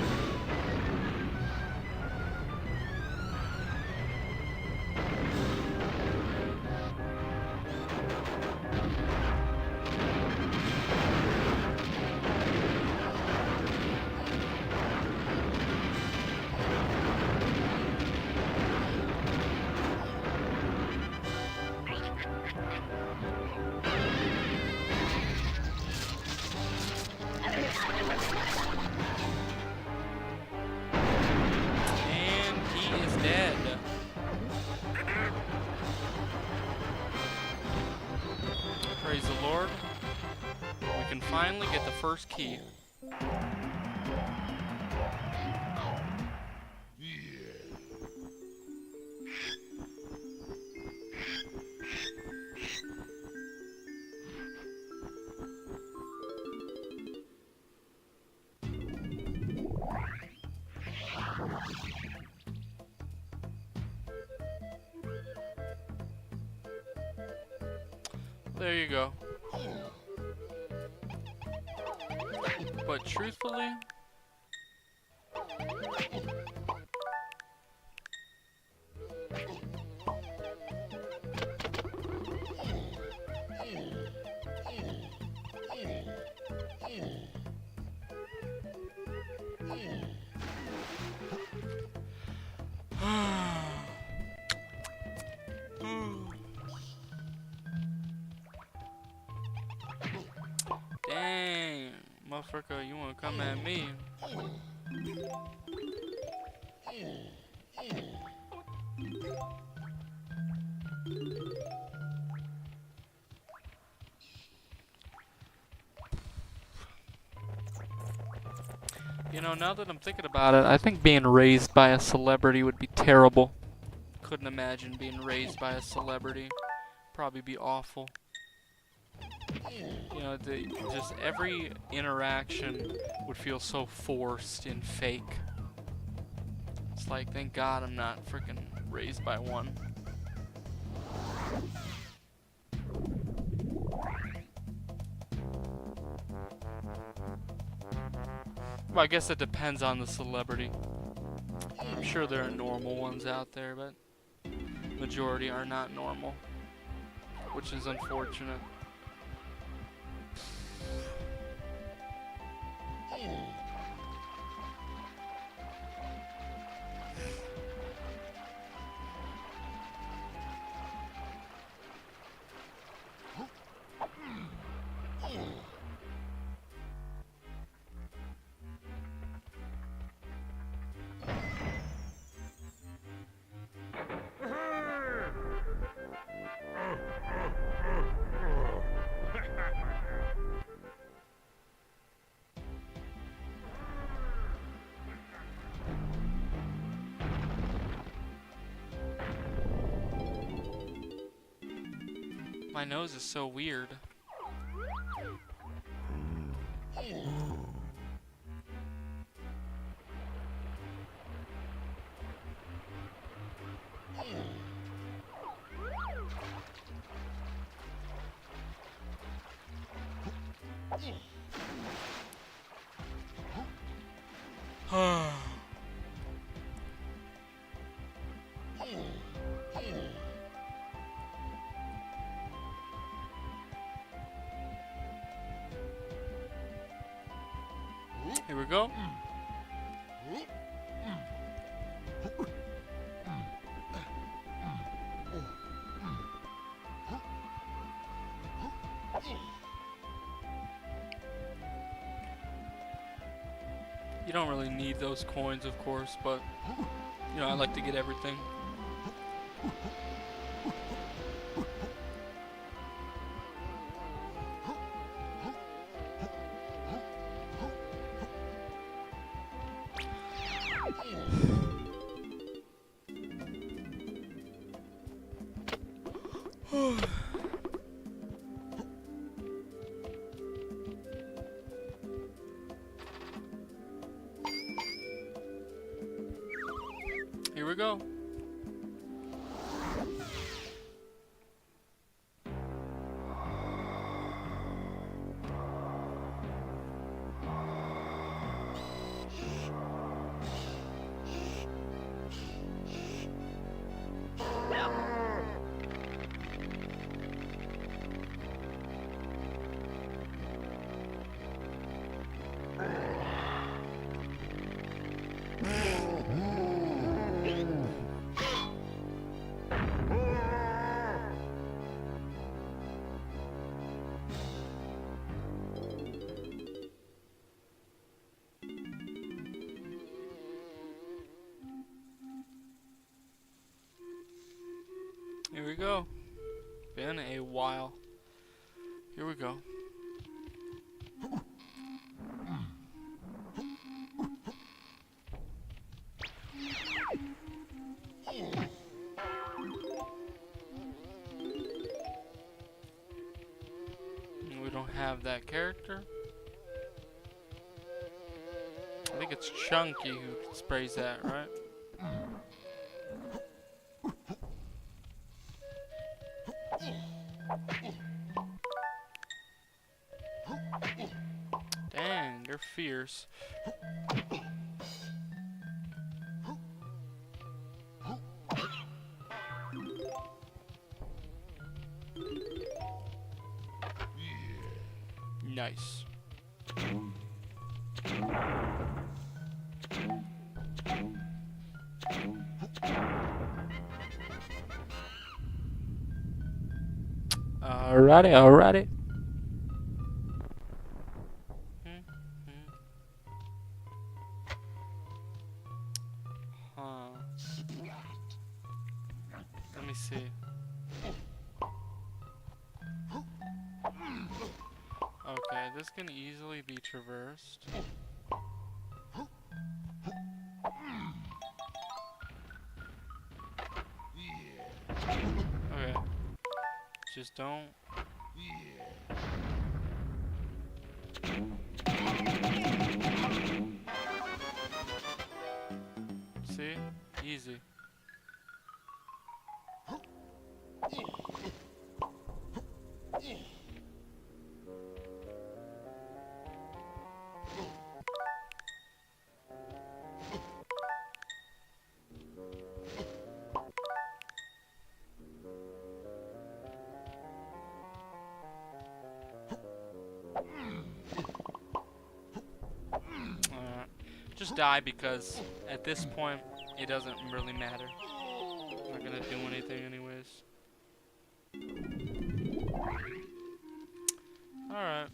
And he is dead. Praise the Lord. We can finally get the first key. There you go. But truthfully, dang, motherfucker, you wanna come at me? You know, now that I'm thinking about it, I think being raised by a celebrity would be terrible. Couldn't imagine being raised by a celebrity. Probably be awful. You know, just every interaction would feel so forced and fake. It's like, thank God I'm not freaking raised by one. Well, I guess it depends on the celebrity. I'm sure there are normal ones out there, but majority are not normal. which is unfortunate. My nose is so weird. Here we go. You don't really need those coins, of course, but you know, I like to get everything. Here we go. Here we go. Been a while. Here we go. We don't have that character. I think it's Chunky who sprays that, right? Dang, they're fierce. Nice. Alrighty, alrighty. Let me see. Okay, this can easily be traversed. Okay. Just don't. See? Easy. just die because at this point it doesn't really matter. I'm not gonna do anything anyways. Alright.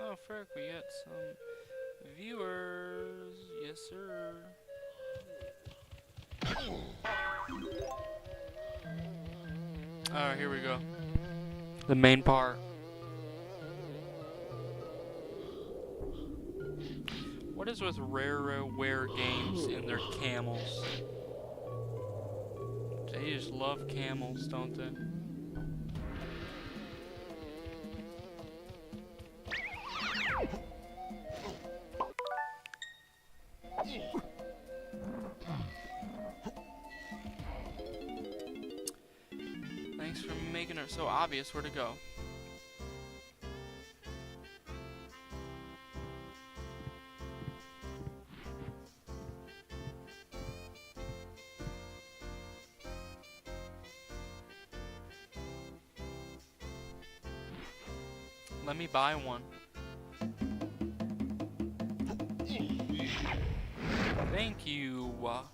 Oh, frick, we got some viewers. Yes, sir. Alright, here we go. The main part. What is with rare games and their camels? They just love camels, don't they? Thanks for making it so obvious where to go. Let me buy one. Thank you. Well,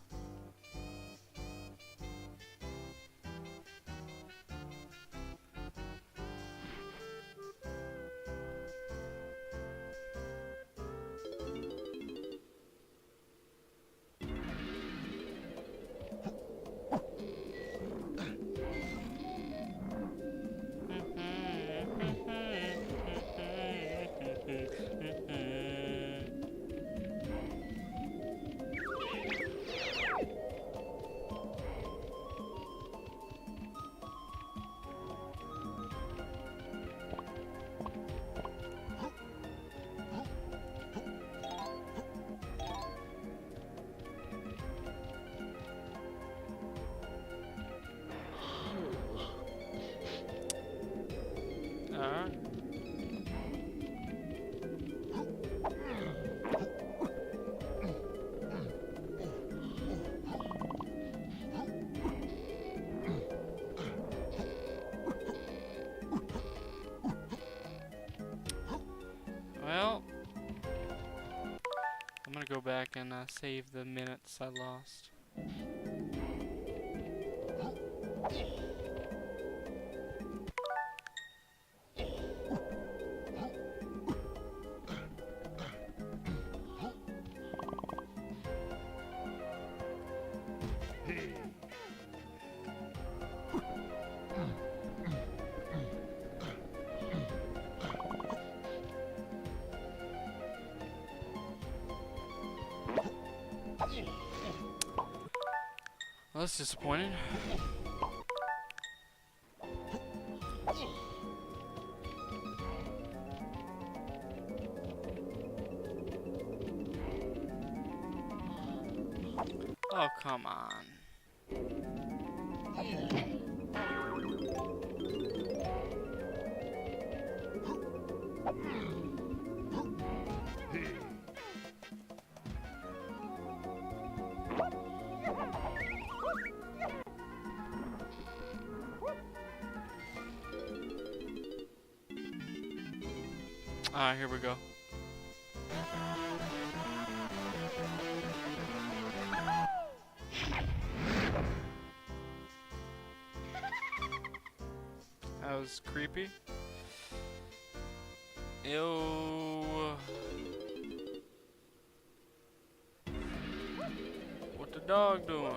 I'm gonna go back and save the minutes I lost. Well, that's disappointing. Oh, come on. Alright, here we go. That was creepy. Ew. What the dog doing?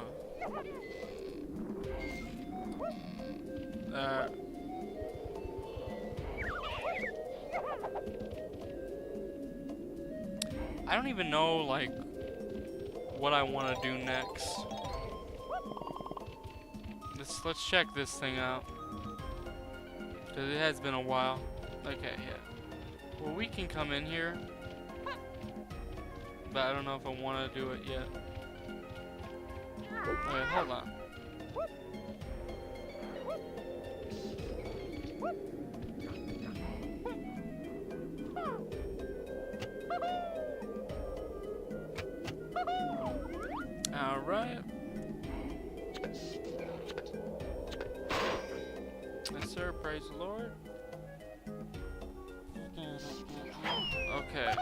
I don't even know, like, what I want to do next. Let's check this thing out. Because it has been a while. Okay, yeah. Well, we can come in here. But I don't know if I want to do it yet. Okay, hold on. Alright. Yes, sir. Praise the Lord. Okay.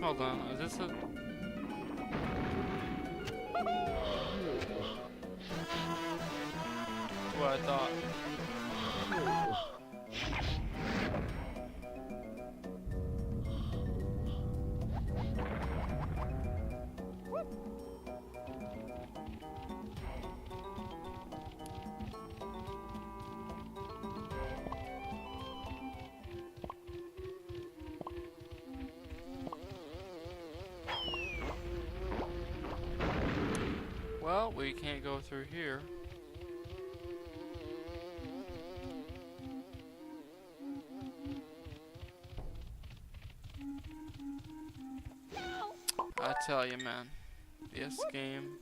Hold on. Is this a... what I thought. Well, we can't go through here. I tell you, man, this game.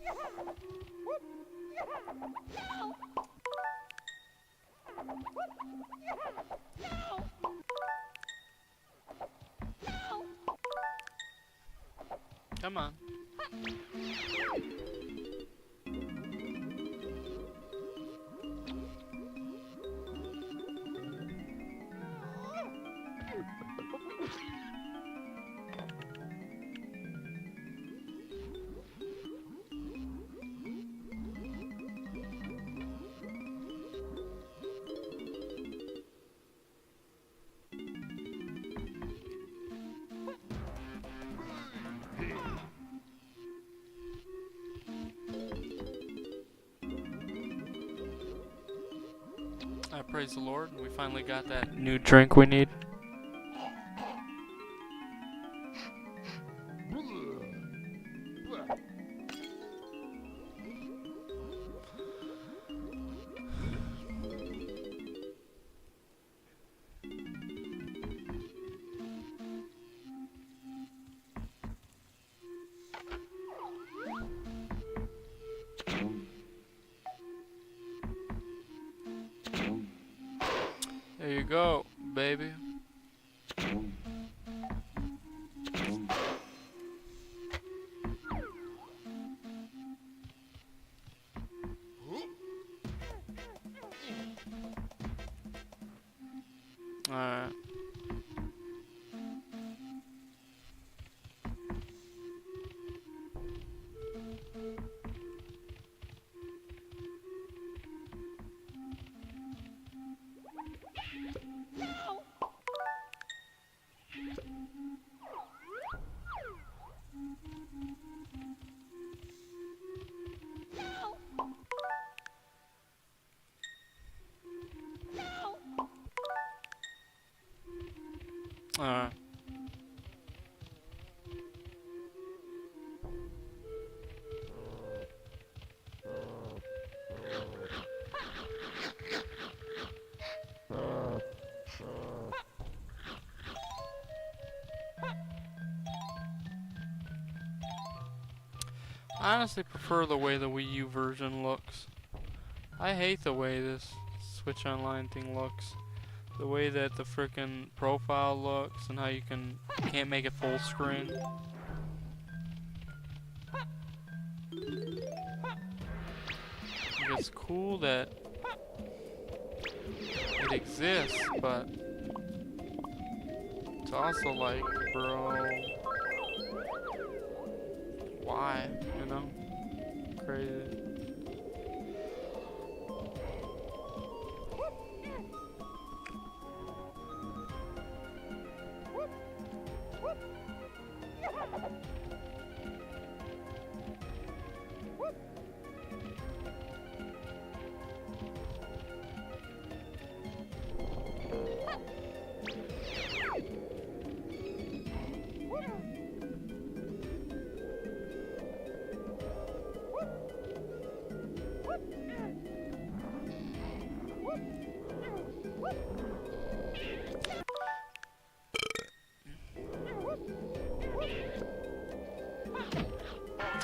Come on. Praise the Lord, we finally got that new drink we need. There you go, baby. Alright. Alright. I honestly prefer the way the Wii U version looks. I hate the way this Switch Online thing looks. The way that the frickin' profile looks and how you can't make it full screen. It's cool that it exists, but it's also like, bro, why, you know? Crazy.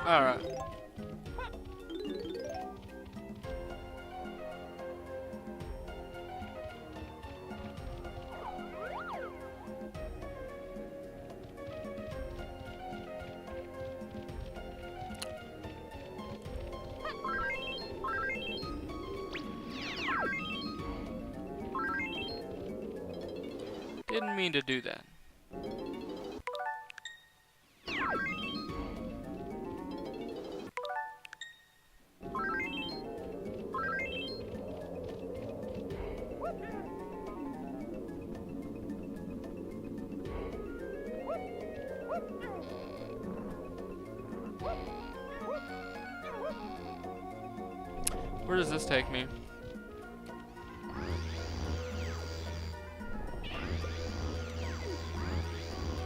Alright. Didn't mean to do that. Where does this take me?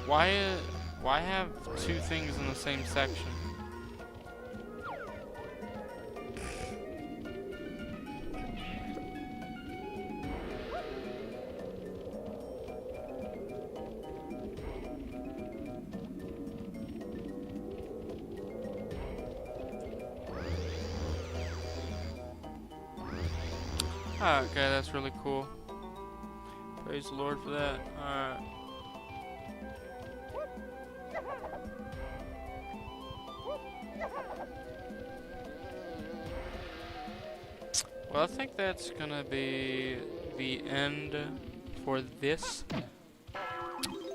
Why have two things in the same section? Ah, okay, that's really cool. Praise the Lord for that. Alright. Well, I think that's gonna be the end for this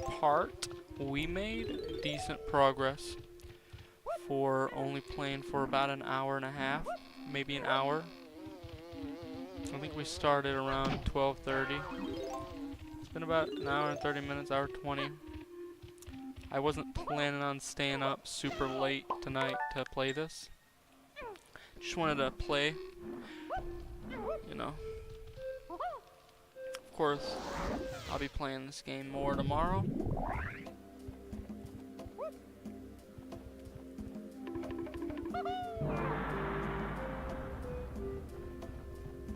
part. We made decent progress for only playing for about an hour and a half, maybe an hour. I think we started around 12:30. It's been about an hour and 30 minutes, hour 20. I wasn't planning on staying up super late tonight to play this. Just wanted to play, you know. Of course, I'll be playing this game more tomorrow.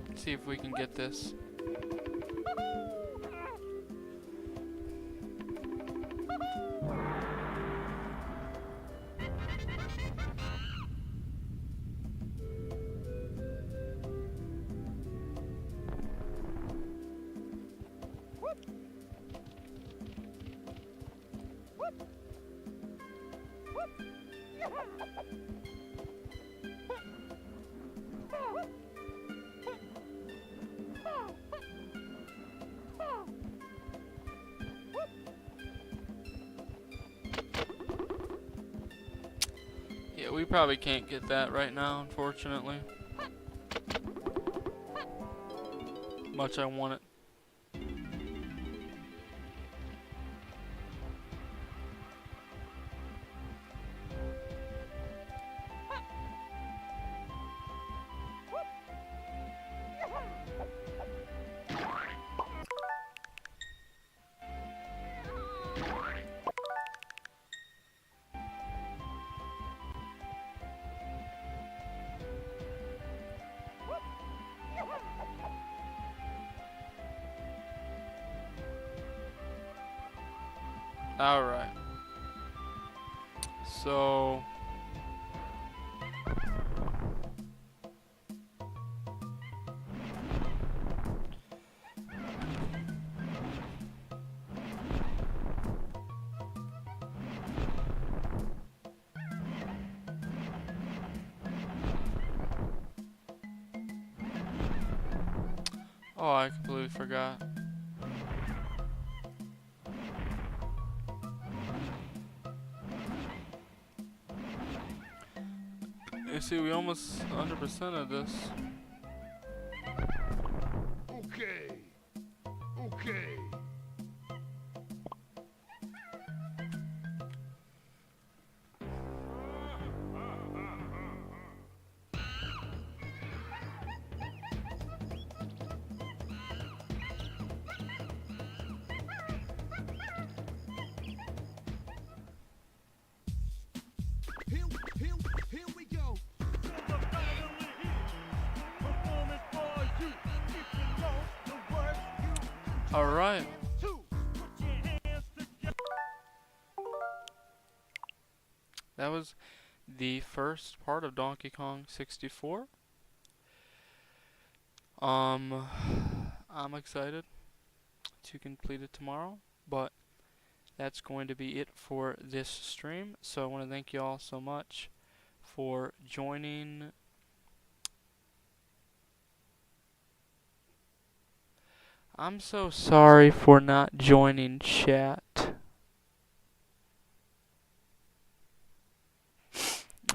Let's see if we can get this. Yeah, we probably can't get that right now, unfortunately. Much I want it. Alright. So... Oh, I completely forgot. You see, we almost 100% of this. Okay. Okay. Alright. That was the first part of Donkey Kong 64. I'm excited to complete it tomorrow, but that's going to be it for this stream. So I want to thank you all so much for joining. I'm so sorry for not joining chat.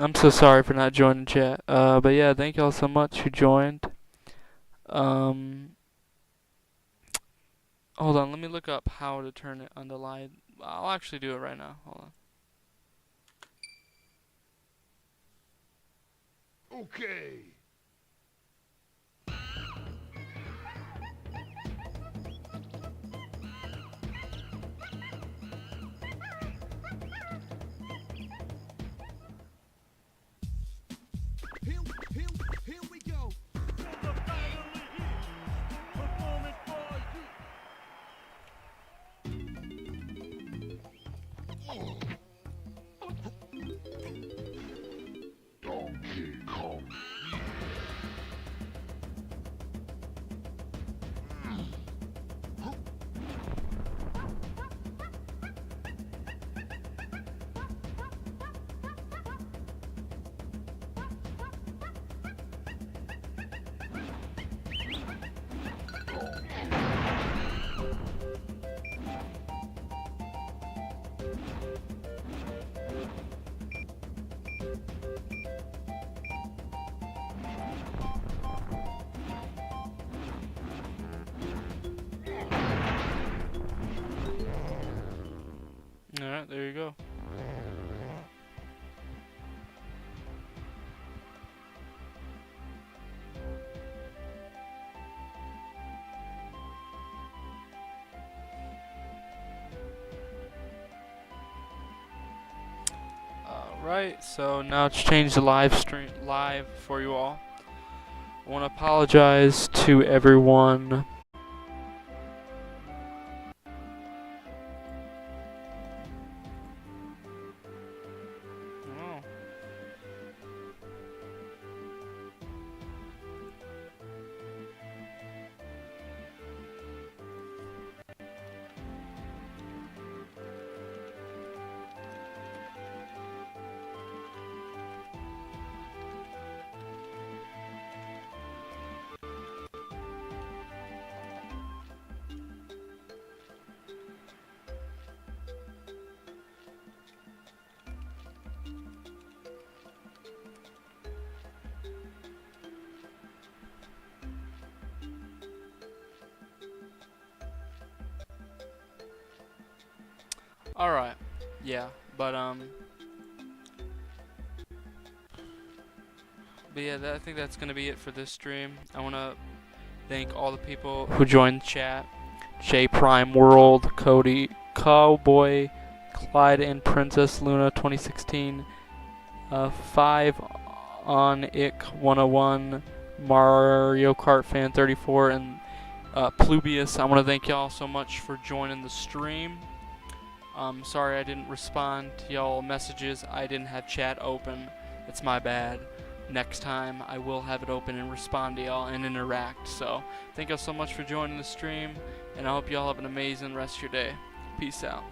I'm so sorry for not joining chat. But yeah, thank y'all so much who joined. Hold on, let me look up how to turn it on the live. I'll actually do it right now. Hold on. Okay. Here we go. Performance for you. Donkey Kong. Alright, there you go. Alright, so now it's changed the live stream live for you all. I want to apologize to everyone. Oh. Alright, yeah, but yeah, I think that's gonna be it for this stream. I wanna thank all the people who joined the chat. J Prime World, Cody, Cowboy, Clyde and Princess Luna 2016, 5 on Ick 101, Mario Kart Fan 34, and Plubius. I want to thank y'all so much for joining the stream. Sorry I didn't respond to y'all messages. I didn't have chat open. It's my bad. Next time I will have it open and respond to y'all and interact. So thank y'all so much for joining the stream, and I hope y'all have an amazing rest of your day. Peace out.